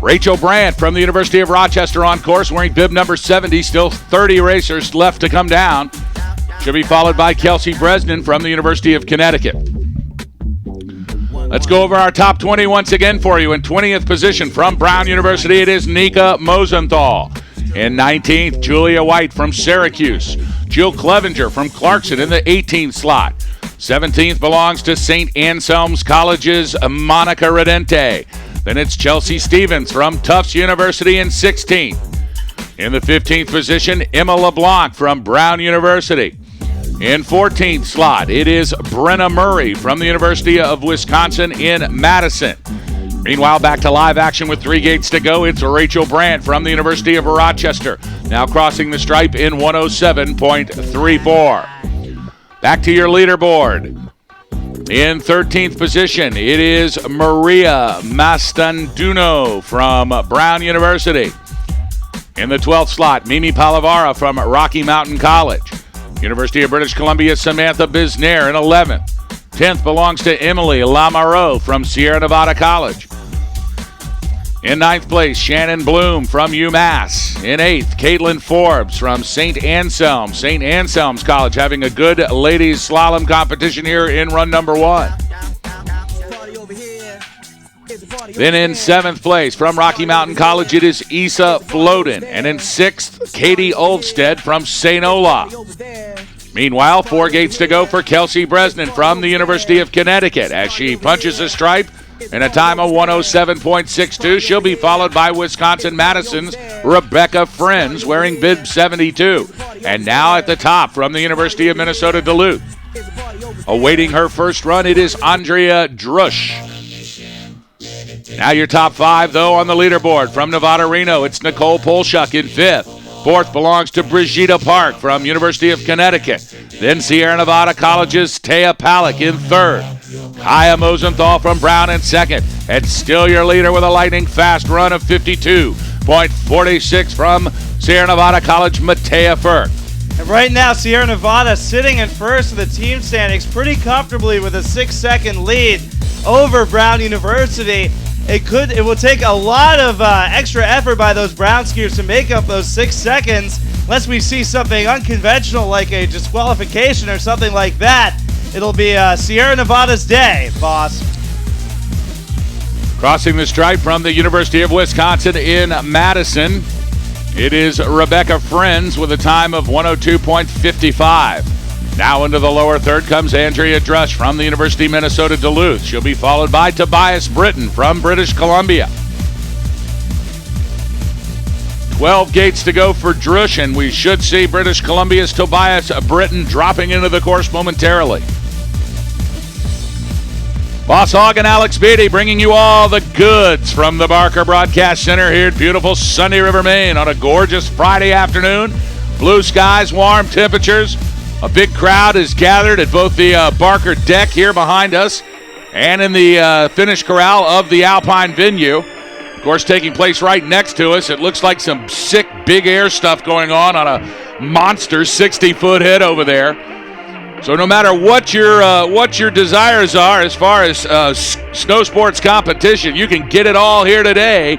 Rachel Brandt from the University of Rochester on course, wearing bib number 70. Still 30 racers left to come down. She'll be followed by Kelsey Bresnan from the University of Connecticut. Let's go over our top 20 once again for you. In 20th position from Brown University, it is Nika Mosenthal. In 19th, Julia White from Syracuse. Jill Clevenger from Clarkson in the 18th slot. 17th belongs to St. Anselm's College's Monica Redente. Then it's Chelsea Stevens from Tufts University in 16th. In the 15th position, Emma LeBlanc from Brown University. In 14th slot, it is Brenna Murray from the University of Wisconsin in Madison. Meanwhile, back to live action with 3 gates to go. It's Rachel Brandt from the University of Rochester, now crossing the stripe in 107.34. Back to your leaderboard. In 13th position, it is Maria Mastanduno from Brown University. In the 12th slot, Mimi Palavara from Rocky Mountain College. University of British Columbia, Samantha Bisnair in 11th. 10th belongs to Emily Lamoureux from Sierra Nevada College. In 9th place, Shannon Bloom from UMass. In 8th, Caitlin Forbes from St. Anselm's College, having a good ladies slalom competition here in run number 1. Then in 7th place, from Rocky Mountain College, it is Issa Floden. And in 6th, Katie Olvstead from St. Olaf. Meanwhile, 4 gates to go for Kelsey Bresnan from the University of Connecticut as she punches a stripe in a time of 107.62. She'll be followed by Wisconsin-Madison's Rebecca Friends wearing bib 72. And now at the top from the University of Minnesota Duluth. Awaiting her first run, it is Andrea Drush. Now your top 5, though, on the leaderboard. From Nevada Reno, it's Nicole Polshuk in 5th. 4th belongs to Brigitte Park from University of Connecticut. Then Sierra Nevada College's Taya Palick in 3rd. Kaya Mosenthal from Brown in 2nd. And still your leader with a lightning fast run of 52.46 from Sierra Nevada College, Matea Ferk. And right now, Sierra Nevada sitting in first of the team standings pretty comfortably with a 6-second lead over Brown University. It will take a lot of extra effort by those Brown skiers to make up those 6 seconds. Unless we see something unconventional like a disqualification or something like that, it'll be Sierra Nevada's day, boss. Crossing the stripe from the University of Wisconsin in Madison, it is Rebecca Friends with a time of 102.55. Now into the lower third comes Andrea Drush from the University of Minnesota Duluth. She'll be followed by Tobias Britton from British Columbia. 12 gates to go for Drush, and we should see British Columbia's Tobias Britton dropping into the course momentarily. Boss Hogg and Alex Beatty bringing you all the goods from the Barker Broadcast Center here at beautiful Sunday River, Maine on a gorgeous Friday afternoon. Blue skies, warm temperatures. A big crowd is gathered at both the Barker deck here behind us and in the finish corral of the Alpine venue. Of course, taking place right next to us. It looks like some sick big air stuff going on a monster 60-foot head over there. So no matter what your desires are as far as snow sports competition, you can get it all here today.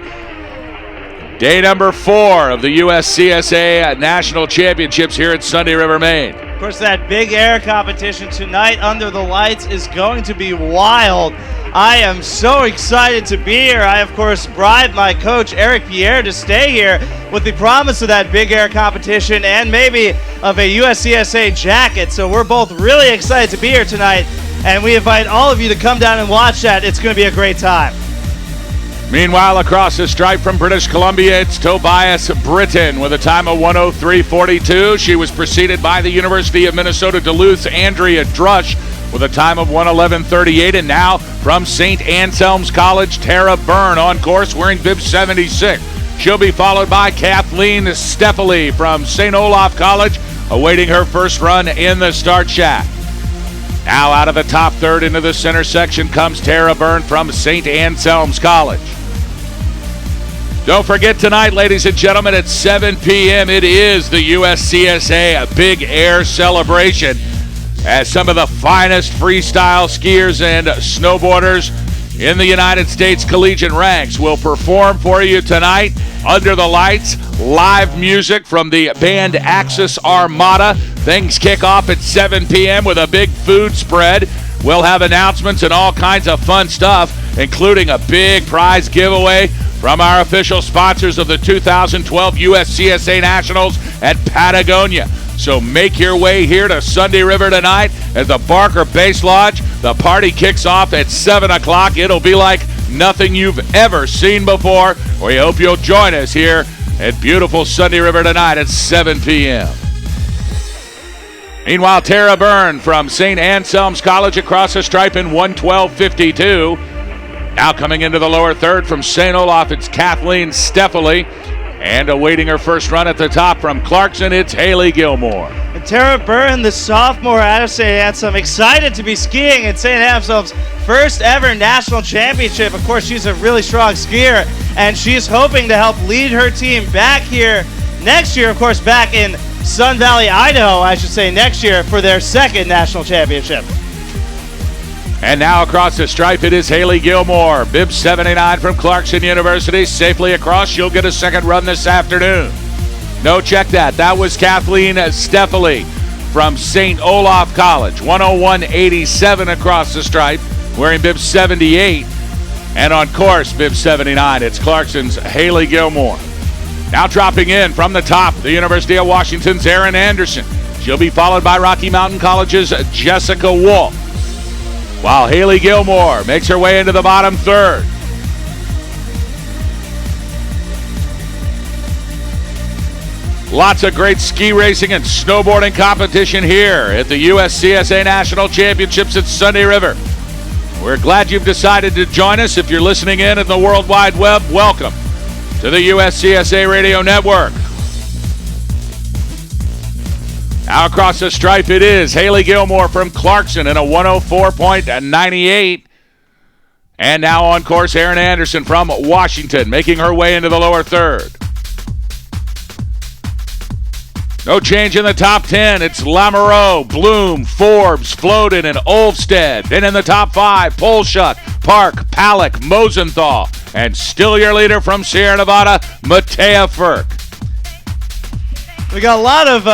Day number 4 of the USCSA National Championships here at Sunday River, Maine. Of course, that big air competition tonight under the lights is going to be wild. I am so excited to be here. I, of course, bribed my coach, Eric Pierre, to stay here with the promise of that big air competition and maybe of a USCSA jacket. So we're both really excited to be here tonight, and we invite all of you to come down and watch that. It's going to be a great time. Meanwhile, across the stripe from British Columbia, it's Tobias Britton with a time of 103.42. She was preceded by the University of Minnesota Duluth's Andrea Drush with a time of 111.38. And now from St. Anselm's College, Tara Byrne on course wearing bib 76. She'll be followed by Kathleen Steffeli from St. Olaf College, awaiting her first run in the start shack. Now out of the top third into the center section comes Tara Byrne from St. Anselm's College. Don't forget tonight, ladies and gentlemen, at 7 p.m. it is the USCSA Big Air Celebration as some of the finest freestyle skiers and snowboarders in the United States collegiate ranks will perform for you tonight under the lights. Live music from the band Axis Armada. Things kick off at 7 p.m. with a big food spread. We'll have announcements and all kinds of fun stuff, including a big prize giveaway from our official sponsors of the 2012 USCSA Nationals at Patagonia. So make your way here to Sunday River tonight at the Barker Base Lodge. The party kicks off at 7 o'clock. It'll be like nothing you've ever seen before. We hope you'll join us here at beautiful Sunday River tonight at 7 p.m. Meanwhile, Tara Byrne from St. Anselm's College across the stripe in 112.52. Now coming into the lower third from St. Olaf, it's Kathleen Steffeli. And awaiting her first run at the top from Clarkson, it's Haley Gilmore. And Tara Byrne, the sophomore out of St. Anselm, excited to be skiing in St. Anselm's first ever national championship. Of course, she's a really strong skier, and she's hoping to help lead her team back here next year, of course, back in Sun Valley, Idaho, I should say, next year for their second national championship. And now across the stripe, it is Haley Gilmore. Bib 79 from Clarkson University. Safely across. She'll get a second run this afternoon. No, check that. That was Kathleen Steffeli from St. Olaf College. 101.87 across the stripe, wearing bib 78. And on course, bib 79, it's Clarkson's Haley Gilmore. Now dropping in from the top, the University of Washington's Erin Anderson. She'll be followed by Rocky Mountain College's Jessica Wolf, while Haley Gilmore makes her way into the bottom third. Lots of great ski racing and snowboarding competition here at the USCSA National Championships at Sunday River. We're glad you've decided to join us. If you're listening in the World Wide Web, welcome to the USCSA Radio Network. Now across the stripe, it is Haley Gilmore from Clarkson in a 104.98. And now on course, Erin Anderson from Washington, making her way into the lower third. No change in the top 10. It's Lamoureux, Bloom, Forbes, Floden, and Olvstead. Then in the top 5, Polshuk, Park, Palick, Mosenthal. And still your leader from Sierra Nevada, Matea Ferk. We got a lot of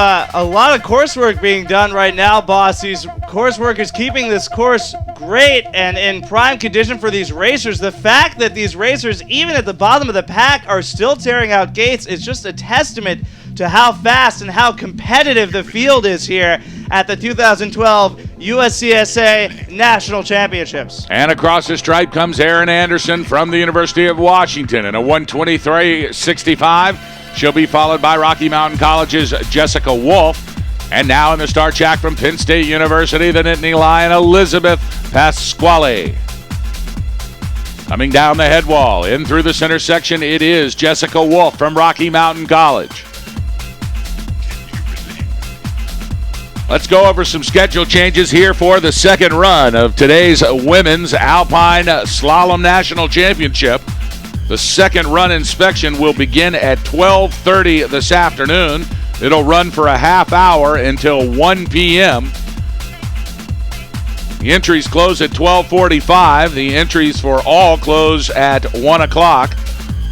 coursework being done right now, boss. These courseworkers keeping this course great and in prime condition for these racers. The fact that these racers, even at the bottom of the pack, are still tearing out gates is just a testament to how fast and how competitive the field is here at the 2012 USCSA National Championships. And across the stripe comes Erin Anderson from the University of Washington in a 123.65. She'll be followed by Rocky Mountain College's Jessica Wolf. And now in the start jack from Penn State University, the Nittany Lion, Elizabeth Pasquale. Coming down the head wall, in through the center section, it is Jessica Wolf from Rocky Mountain College. Let's go over some schedule changes here for the second run of today's Women's Alpine Slalom National Championship. The second run inspection will begin at 12:30 this afternoon. It'll run for a half hour until 1 p.m. The entries close at 12:45. The entries for all close at 1 o'clock.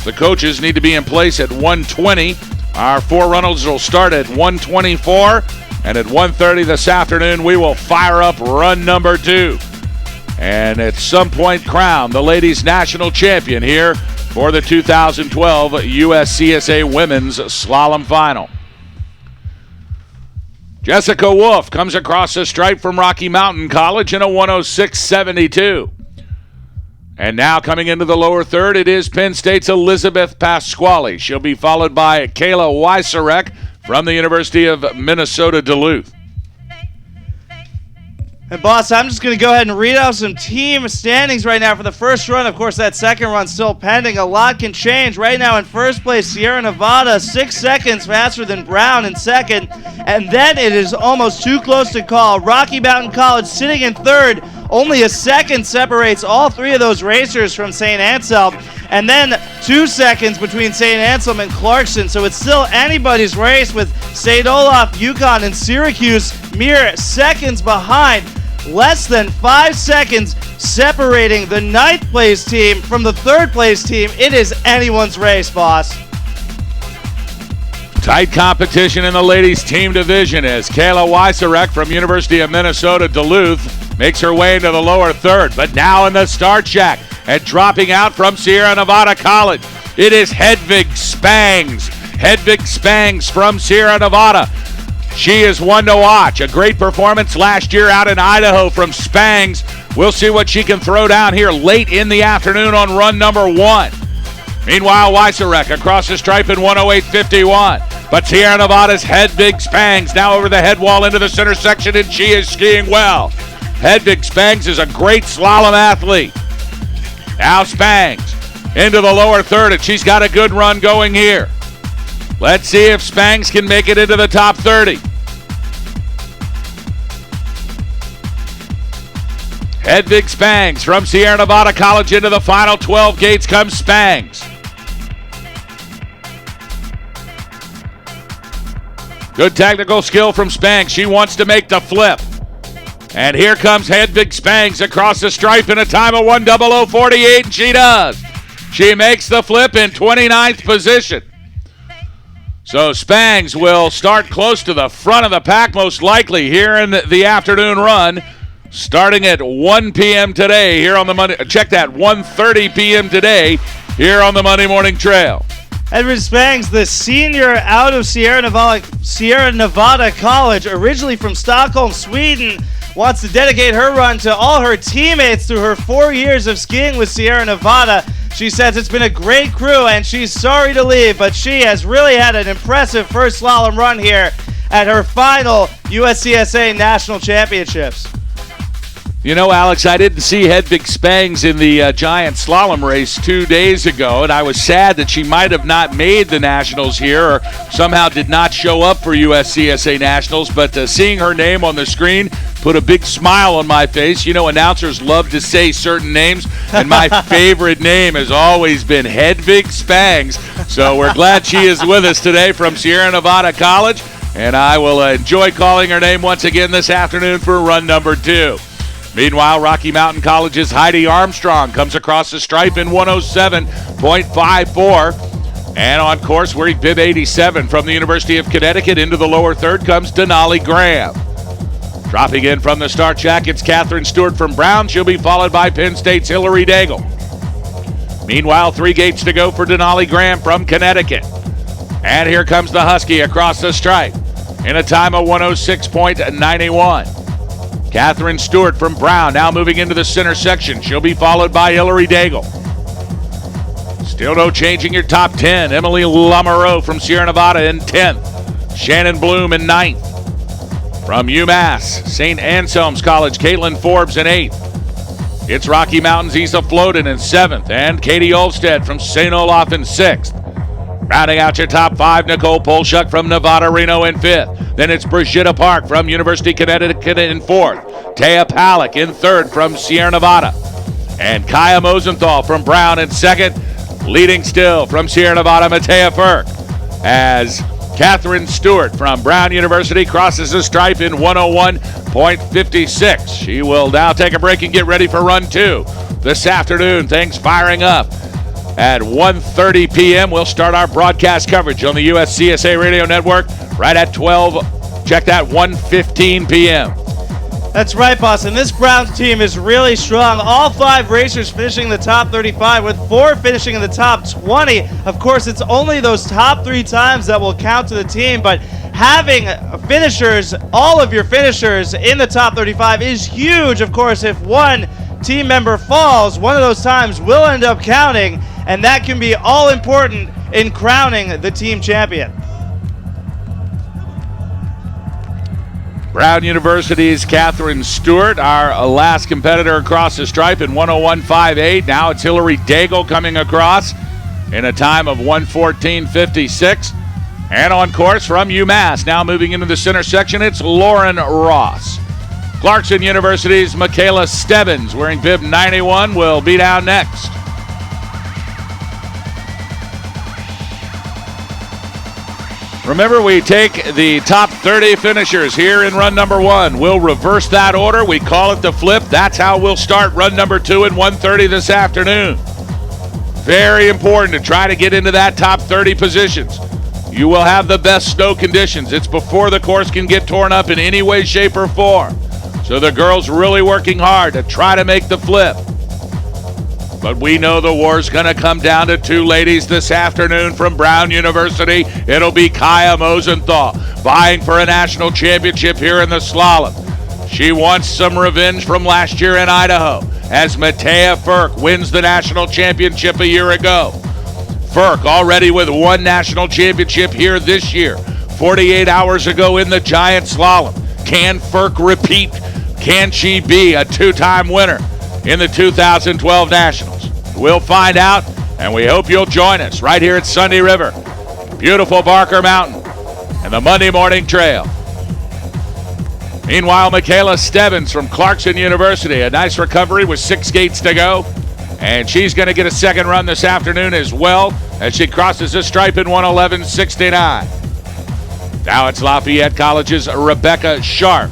The coaches need to be in place at 1:20. Our four runners will start at 1:24. And at 1:30 this afternoon, we will fire up run number 2. And at some point, crown the ladies' national champion here for the 2012 USCSA Women's Slalom Final. Jessica Wolf comes across the stripe from Rocky Mountain College in a 106.72. And now coming into the lower third, it is Penn State's Elizabeth Pasquale. She'll be followed by Kayla Weiserek from the University of Minnesota Duluth. And boss, I'm just going to go ahead and read out some team standings right now for the first run. Of course, that second run still pending. A lot can change. Right now in first place, Sierra Nevada, 6 seconds faster than Brown in second. And then it is almost too close to call. Rocky Mountain College sitting in third. Only a second separates all three of those racers from St. Anselm. And then 2 seconds between St. Anselm and Clarkson. So it's still anybody's race with St. Olaf, UConn, and Syracuse mere seconds behind. Less than 5 seconds separating the 9th place team from the 3rd place team. It is anyone's race, boss. Tight competition in the ladies team division as Kayla Weiserek from University of Minnesota Duluth makes her way into the lower third. But now in the start jack and dropping out from Sierra Nevada College, it is Hedvig Spangs. Hedvig Spangs from Sierra Nevada. She is one to watch. A great performance last year out in Idaho from Spangs. We'll see what she can throw down here late in the afternoon on run number 1. Meanwhile, Weiserek across the stripe in 108.51. But Sierra Nevada's Hedvig Spangs now over the head wall into the center section, and she is skiing well. Hedvig Spangs is a great slalom athlete. Now Spangs into the lower third, and she's got a good run going here. Let's see if Spangs can make it into the top 30. Hedvig Spangs from Sierra Nevada College into the final 12 gates comes Spangs. Good technical skill from Spangs. She wants to make the flip. And here comes Hedvig Spangs across the stripe in a time of 1:00:48, and she does. She makes the flip in 29th position. So Spangs will start close to the front of the pack most likely here in the afternoon run, starting at 1 p.m. today here on the Monday. Check that, 1:30 p.m. today here on the Monday Morning Trail. Hedvig Spangs, the senior out of Sierra Nevada College, originally from Stockholm, Sweden, wants to dedicate her run to all her teammates through her 4 years of skiing with Sierra Nevada. She says it's been a great crew and she's sorry to leave, but she has really had an impressive first slalom run here at her final USCSA National Championships. You know, Alex, I didn't see Hedvig Spangs in the giant slalom race 2 days ago, and I was sad that she might have not made the Nationals here or somehow did not show up for USCSA Nationals, but seeing her name on the screen put a big smile on my face. You know, announcers love to say certain names, and my favorite name has always been Hedvig Spangs. So we're glad she is with us today from Sierra Nevada College, and I will enjoy calling her name once again this afternoon for run number 2. Meanwhile, Rocky Mountain College's Heidi Armstrong comes across the stripe in 1:07.54. And on course, wearing bib 87 from the University of Connecticut into the lower third comes Denali Graham. Dropping in from the start shack, it's Catherine Stewart from Brown. She'll be followed by Penn State's Hillary Daigle. Meanwhile, 3 gates to go for Denali Graham from Connecticut. And here comes the Husky across the stripe in a time of 1:06.91. Catherine Stewart from Brown now moving into the center section. She'll be followed by Hillary Daigle. Still no changing your top 10. Emily Lamoureux from Sierra Nevada in 10th. Shannon Bloom in 9th. From UMass, St. Anselm's College, Caitlin Forbes in 8th. It's Rocky Mountain's Isa Floden in 7th. And Katie Olstead from St. Olaf in 6th. Rounding out your top 5, Nicole Polshuk from Nevada Reno in 5th. Then it's Brigitta Park from University of Connecticut in 4th. Taya Palick in 3rd from Sierra Nevada. And Kaya Mosenthal from Brown in 2nd. Leading still from Sierra Nevada, Matea Ferk. As Catherine Stewart from Brown University crosses the stripe in 1:01.56. She will now take a break and get ready for run 2. This afternoon, things firing up. At 1:30 p.m., we'll start our broadcast coverage on the USCSA Radio Network right at 12. Check that, 1:15 p.m. That's right, boss. And this Browns team is really strong. All 5 racers finishing in the top 35, with 4 finishing in the top 20. Of course, it's only those top 3 times that will count to the team, but having finishers, all of your finishers in the top 35 is huge. Of course, if one team member falls, one of those times will end up counting, and that can be all important in crowning the team champion. Brown University's Catherine Stewart, our last competitor across the stripe in 1:01.58. Now it's Hillary Daigle coming across in a time of 1:14.56. And on course from UMass, now moving into the center section, it's Lauren Ross. Clarkson University's Michaela Stebbins, wearing bib 91, will be down next. Remember, we take the top 30 finishers here in run number 1. We'll reverse that order. We call it the flip. That's how we'll start run number 2 at 1:30 this afternoon. Very important to try to get into that top 30 positions. You will have the best snow conditions. It's before the course can get torn up in any way, shape, or form. So the girls really working hard to try to make the flip. But we know the war's going to come down to 2 ladies this afternoon from Brown University. It'll be Kaya Mosenthal, vying for a national championship here in the slalom. She wants some revenge from last year in Idaho, as Matea Ferk wins the national championship a year ago. Ferk already with 1 national championship here this year, 48 hours ago in the giant slalom. Can Ferk repeat? Can she be a 2-time winner in the 2012 Nationals? We'll find out, and we hope you'll join us right here at Sunday River, beautiful Barker Mountain, and the Monday Morning Trail. Meanwhile, Michaela Stebbins from Clarkson University, a nice recovery with 6 gates to go. And she's going to get a second run this afternoon as well as she crosses the stripe in 1:11.69. Now it's Lafayette College's Rebecca Sharp.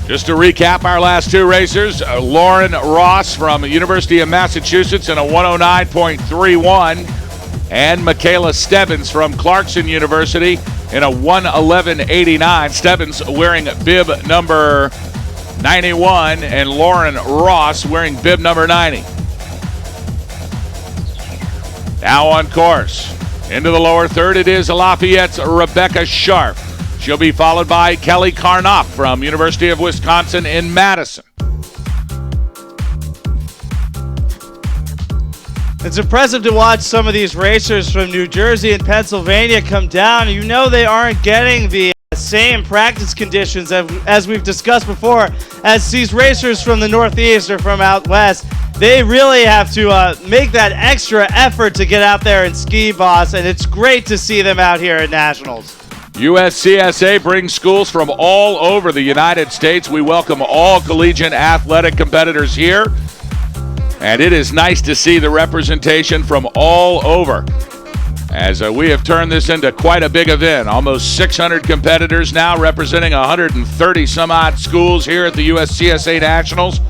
Just to recap our last 2 racers, Lauren Ross from University of Massachusetts in a 109.31, and Michaela Stebbins from Clarkson University in a 111.89. Stebbins wearing bib number 91 and Lauren Ross wearing bib number 90. Now on course. Into the lower third, it is Lafayette's Rebecca Sharp. She'll be followed by Kelly Karnoff from University of Wisconsin in Madison. It's impressive to watch some of these racers from New Jersey and Pennsylvania come down. You know they aren't getting the same practice conditions as we've discussed before as these racers from the Northeast or from out west. They really have to make that extra effort to get out there and ski, boss, and it's great to see them out here at Nationals. USCSA brings schools from all over the United States. We welcome all collegiate athletic competitors here. And it is nice to see the representation from all over, as we have turned this into quite a big event. Almost 600 competitors now representing 130 some odd schools here at the USCSA Nationals.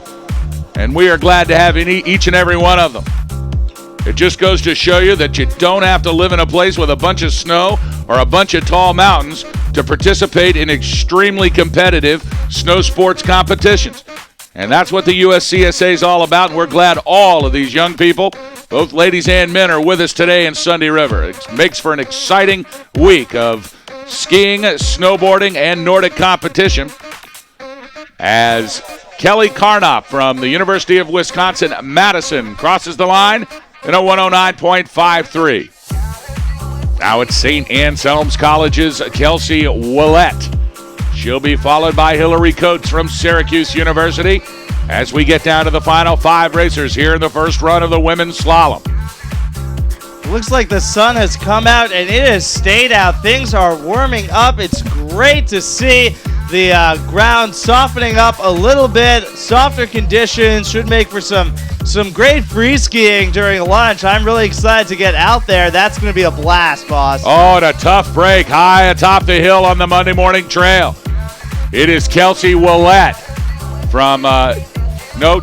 And we are glad to have each and every one of them. It just goes to show you that you don't have to live in a place with a bunch of snow or a bunch of tall mountains to participate in extremely competitive snow sports competitions. And that's what the USCSA is all about, and we're glad all of these young people, both ladies and men, are with us today in Sunday River. It makes for an exciting week of skiing, snowboarding, and Nordic competition as Kelly Karnoff from the University of Wisconsin-Madison crosses the line in a 109.53. Now it's St. Anselm's College's Kelsey Willett. She'll be followed by Hillary Coates from Syracuse University as we get down to the final 5 racers here in the first run of the women's slalom. Looks like the sun has come out and it has stayed out. Things are warming up. It's great to see the ground softening up a little bit. Softer conditions should make for some great free skiing during lunch. I'm really excited to get out there. That's going to be a blast, boss. Oh, and a tough break high atop the hill on the Monday morning trail. It is Kelsey Willett from,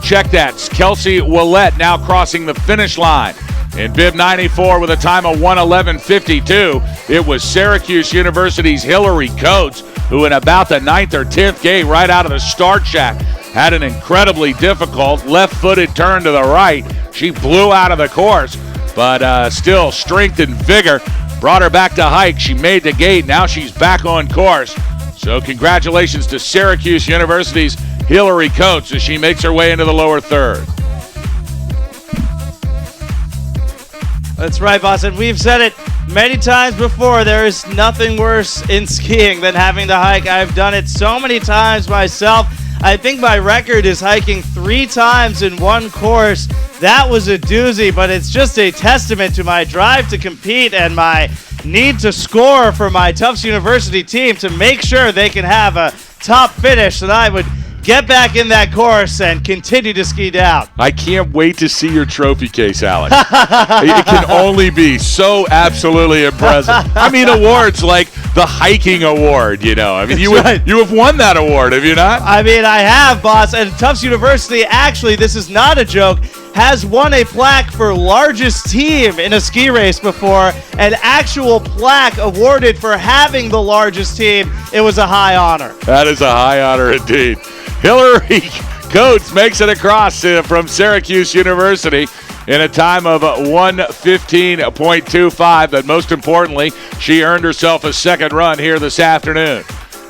check that. It's Kelsey Willett now crossing the finish line in bib 94 with a time of 1:11.52. It was Syracuse University's Hillary Coates who in about the 9th or 10th gate right out of the start shack had an incredibly difficult left-footed turn to the right. She blew out of the course, but still strength and vigor brought her back to hike. She made the gate. Now she's back on course. So congratulations to Syracuse University's Hillary Coates as she makes her way into the lower third. That's right, boss. And we've said it many times before. There is nothing worse in skiing than having to hike. I've done it so many times myself. I think my record is hiking 3 times in one course. That was a doozy, but it's just a testament to my drive to compete and my need to score for my Tufts University team to make sure they can have a top finish, and I would get back in that course and continue to ski down. I can't wait to see your trophy case, Alex. It can only be so absolutely impressive. I mean, awards like the hiking award, you know. I mean, you have won that award, have you not? I mean, I have, boss. And Tufts University, actually, this is not a joke, has won a plaque for largest team in a ski race before, an actual plaque awarded for having the largest team. It was a high honor. That is a high honor indeed. Hillary Coates makes it across from Syracuse University in a time of 1:15.25, but most importantly, she earned herself a second run here this afternoon.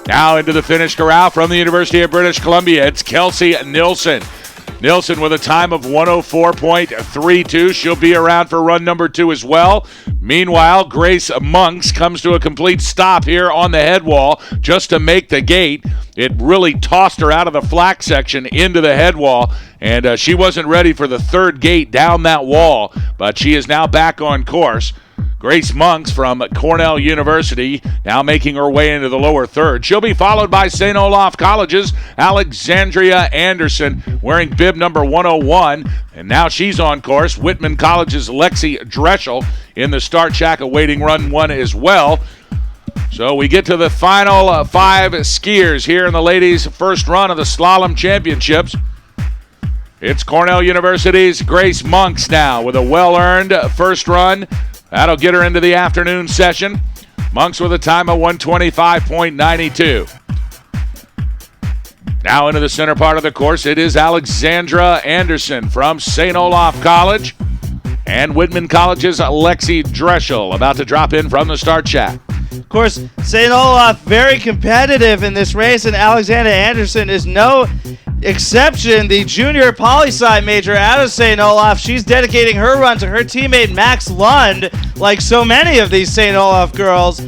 Now into the finish corral from the University of British Columbia, it's Kelsey Nilsson. Nilsson with a time of 104.32. She'll be around for run number 2 as well. Meanwhile, Grace Monks comes to a complete stop here on the head wall just to make the gate. It really tossed her out of the flat section into the head wall, and she wasn't ready for the third gate down that wall, but she is now back on course. Grace Monks from Cornell University now making her way into the lower third. She'll be followed by St. Olaf College's Alexandria Anderson wearing bib number 101, and now she's on course. Whitman College's Lexi Dreschel in the start shack awaiting run 1 as well. So we get to the final 5 skiers here in the ladies' first run of the slalom championships. It's Cornell University's Grace Monks now with a well-earned first run. That'll get her into the afternoon session. Monks with a time of 125.92. Now into the center part of the course, it is Alexandra Anderson from St. Olaf College and Whitman College's Lexi Dreschel about to drop in from the start shack. Of course, St. Olaf very competitive in this race, and Alexandra Anderson is no exception. The junior poli-sci major out of St. Olaf, she's dedicating her run to her teammate Max Lund, like so many of these St. Olaf girls.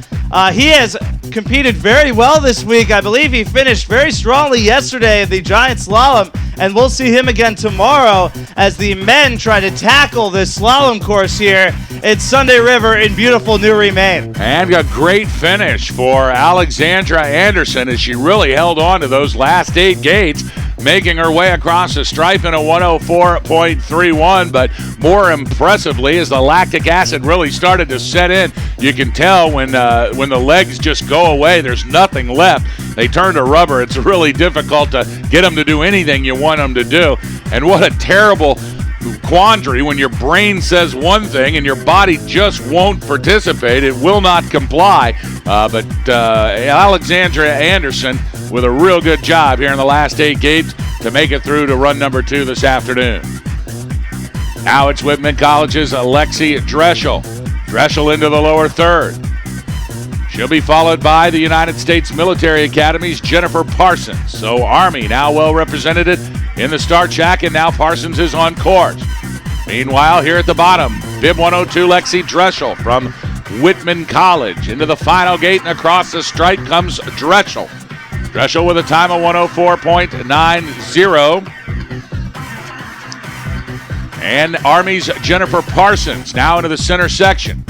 He has competed very well this week. I believe he finished very strongly yesterday at the Giant Slalom, and we'll see him again tomorrow as the men try to tackle this slalom course here at Sunday River in beautiful New Remain. And a great finish for Alexandra Anderson as she really held on to those last 8 gates, making her way across the stripe in a 104.31, but more impressively, as the lactic acid really started to set in, you can tell when the legs just go away, there's nothing left. They turn to rubber. It's really difficult to get them to do anything you want them to do. And what a terrible quandary when your brain says one thing and your body just won't participate. It will not comply. But Alexandra Anderson with a real good job here in the last 8 gates to make it through to run number 2 this afternoon. Now it's Whitman College's Lexi Dreschel. Dreschel into the lower third. She'll be followed by the United States Military Academy's Jennifer Parsons. So Army now well represented in the start shack, and now Parsons is on course. Meanwhile, here at the bottom, bib 102 Lexi Dreschel from Whitman College. Into the final gate and across the stripe comes Dreschel. Dreschel with a time of 104.90. And Army's Jennifer Parsons now into the center section.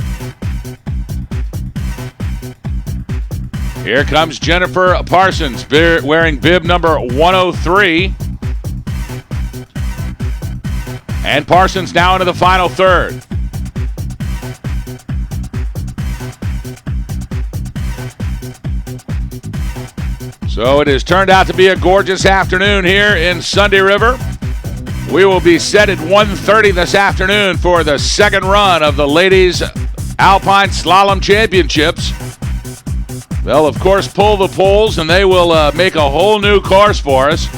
Here comes Jennifer Parsons wearing bib number 103. And Parsons now into the final third. So it has turned out to be a gorgeous afternoon here in Sunday River. We will be set at 1:30 this afternoon for the second run of the Ladies Alpine Slalom Championships. They'll, of course, pull the poles, and they will make a whole new course for us.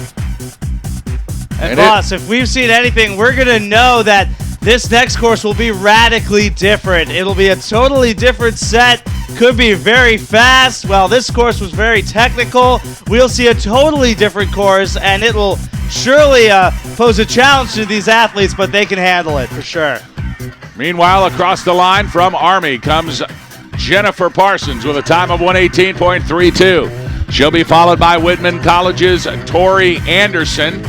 And boss, if we've seen anything, we're going to know that this next course will be radically different. It'll be a totally different set. Could be very fast. Well, this course was very technical. We'll see a totally different course, and it will surely pose a challenge to these athletes, but they can handle it for sure. Meanwhile, across the line from Army comes Jennifer Parsons with a time of 118.32. She'll be followed by Whitman College's Tori Anderson.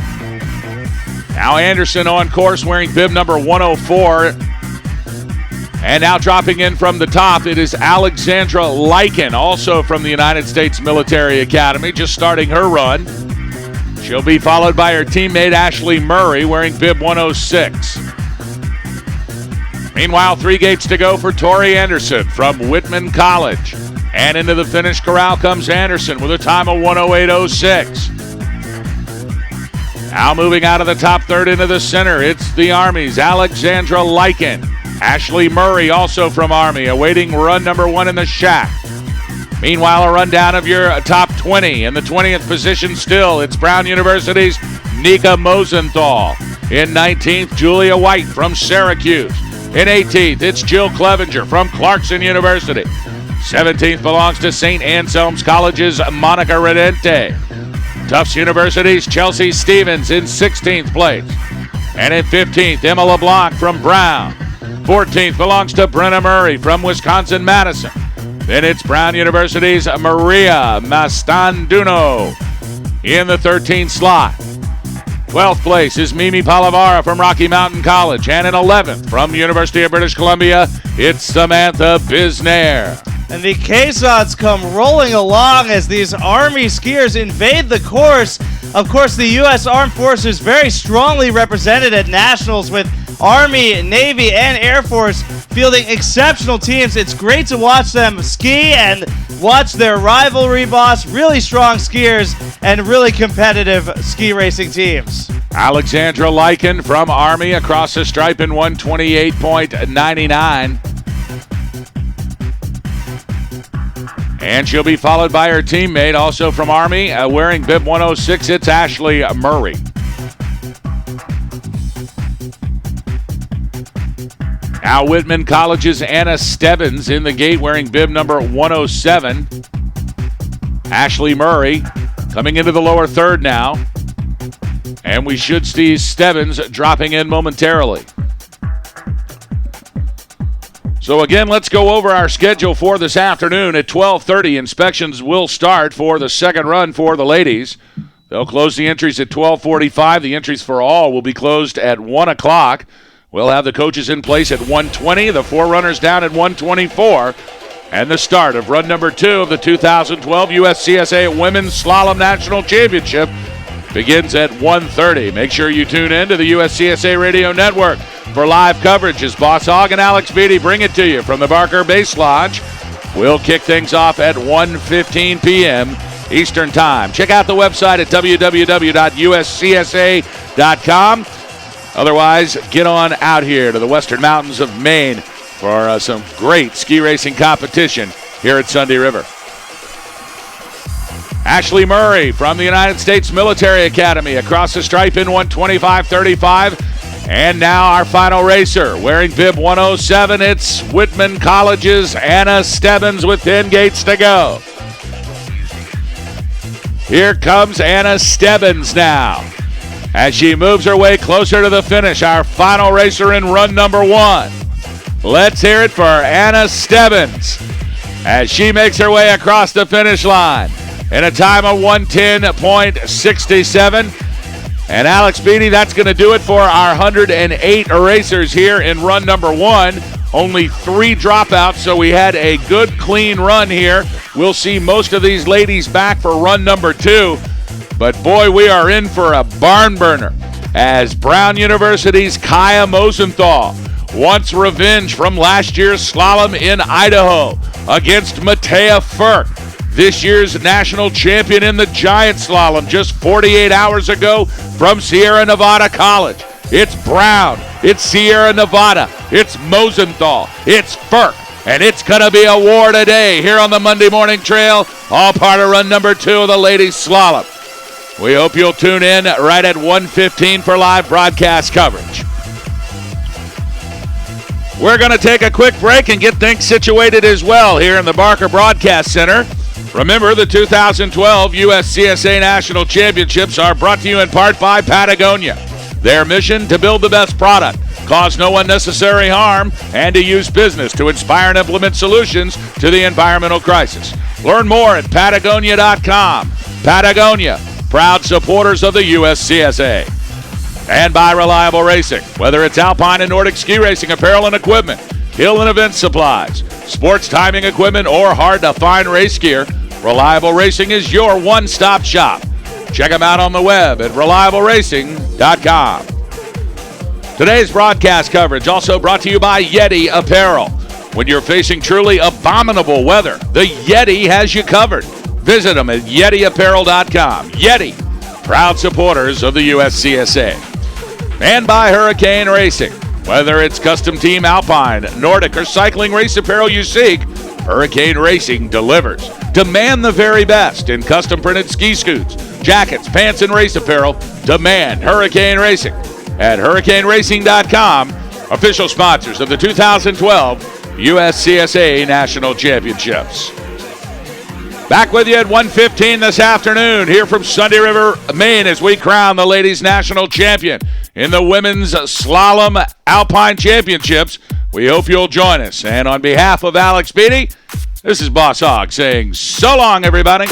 Now Anderson on course wearing bib number 104. And now dropping in from the top, it is Alexandra Lycan, also from the United States Military Academy, just starting her run. She'll be followed by her teammate Ashley Murray wearing bib 106. Meanwhile, 3 gates to go for Tori Anderson from Whitman College. And into the finish corral comes Anderson with a time of 108.06. Now moving out of the top third into the center, it's the Army's Alexandra Lycan. Ashley Murray, also from Army, awaiting run number 1 in the shack. Meanwhile, a rundown of your top 20. In the 20th position still, it's Brown University's Nika Mosenthal. In 19th, Julia White from Syracuse. In 18th, it's Jill Clevenger from Clarkson University. 17th belongs to St. Anselm's College's Monica Redente. Tufts University's Chelsea Stevens in 16th place. And in 15th, Emma LeBlanc from Brown. 14th belongs to Brenna Murray from Wisconsin-Madison. Then it's Brown University's Maria Mastanduno in the 13th slot. 12th place is Mimi Palavara from Rocky Mountain College. And in 11th, from University of British Columbia, it's Samantha Bisnair. And the Caissons come rolling along as these Army skiers invade the course. Of course, the U.S. Armed Forces very strongly represented at Nationals with Army, Navy, and Air Force fielding exceptional teams. It's great to watch them ski and watch their rivalry boss, really strong skiers and really competitive ski racing teams. Alexandra Lyken from Army across the stripe in 128.99. And she'll be followed by her teammate, also from Army, wearing bib 106. It's Ashley Murray. Now Whitman College's Anna Stebbins in the gate wearing bib number 107. Ashley Murray coming into the lower third now. And we should see Stebbins dropping in momentarily. So again, let's go over our schedule for this afternoon. At 12:30, inspections will start for the second run for the ladies. They'll close the entries at 12:45. The entries for all will be closed at 1 o'clock. We'll have the coaches in place at 1:20, the four runners down at 1:24, and the start of run number 2 of the 2012 USCSA Women's Slalom National Championship begins at 1:30. Make sure you tune in to the USCSA Radio Network for live coverage as Boss Hogg and Alex Beatty bring it to you from the Barker Base Lodge. We'll kick things off at 1:15 p.m. Eastern Time. Check out the website at www.uscsa.com. Otherwise, get on out here to the Western Mountains of Maine for some great ski racing competition here at Sunday River. Ashley Murray from the United States Military Academy across the stripe in 125.35. And now our final racer wearing bib 107. It's Whitman College's Anna Stebbins with 10 gates to go. Here comes Anna Stebbins now as she moves her way closer to the finish. Our final racer in run number 1. Let's hear it for Anna Stebbins as she makes her way across the finish line in a time of 110.67. And Alex Beatty, that's going to do it for our 108 racers here in run number 1. Only 3 dropouts, so we had a good, clean run here. We'll see most of these ladies back for run number 2. But boy, we are in for a barn burner as Brown University's Kaya Mosenthal wants revenge from last year's slalom in Idaho against Matea Furk, this year's national champion in the giant slalom just 48 hours ago from Sierra Nevada College. It's Brown, it's Sierra Nevada, it's Mosenthal, it's Furk, and it's going to be a war today here on the Monday Morning Trail, all part of run number 2 of the ladies slalom. We hope you'll tune in right at 1:15 for live broadcast coverage. We're going to take a quick break and get things situated as well here in the Barker Broadcast Center. Remember, the 2012 USCSA National Championships are brought to you in part by Patagonia. Their mission, to build the best product, cause no unnecessary harm, and to use business to inspire and implement solutions to the environmental crisis. Learn more at Patagonia.com. Patagonia, proud supporters of the USCSA. And by Reliable Racing. Whether it's alpine and Nordic ski racing apparel and equipment, hill and event supplies, sports timing equipment, or hard-to-find race gear, Reliable Racing is your one-stop shop. Check them out on the web at ReliableRacing.com. Today's broadcast coverage also brought to you by Yeti Apparel. When you're facing truly abominable weather, the Yeti has you covered. Visit them at YetiApparel.com. Yeti, proud supporters of the USCSA. And by Hurricane Racing. Whether it's custom team alpine, Nordic, or cycling race apparel you seek, Hurricane Racing delivers. Demand the very best in custom printed ski scoots, jackets, pants, and race apparel. Demand Hurricane Racing at hurricaneracing.com. Official sponsors of the 2012 USCSA National Championships. Back with you at 1:15 this afternoon here from Sunday River, Maine, as we crown the ladies' national champion in the women's slalom alpine championships. We hope you'll join us. And on behalf of Alex Beatty, this is Boss Hogg saying so long, everybody.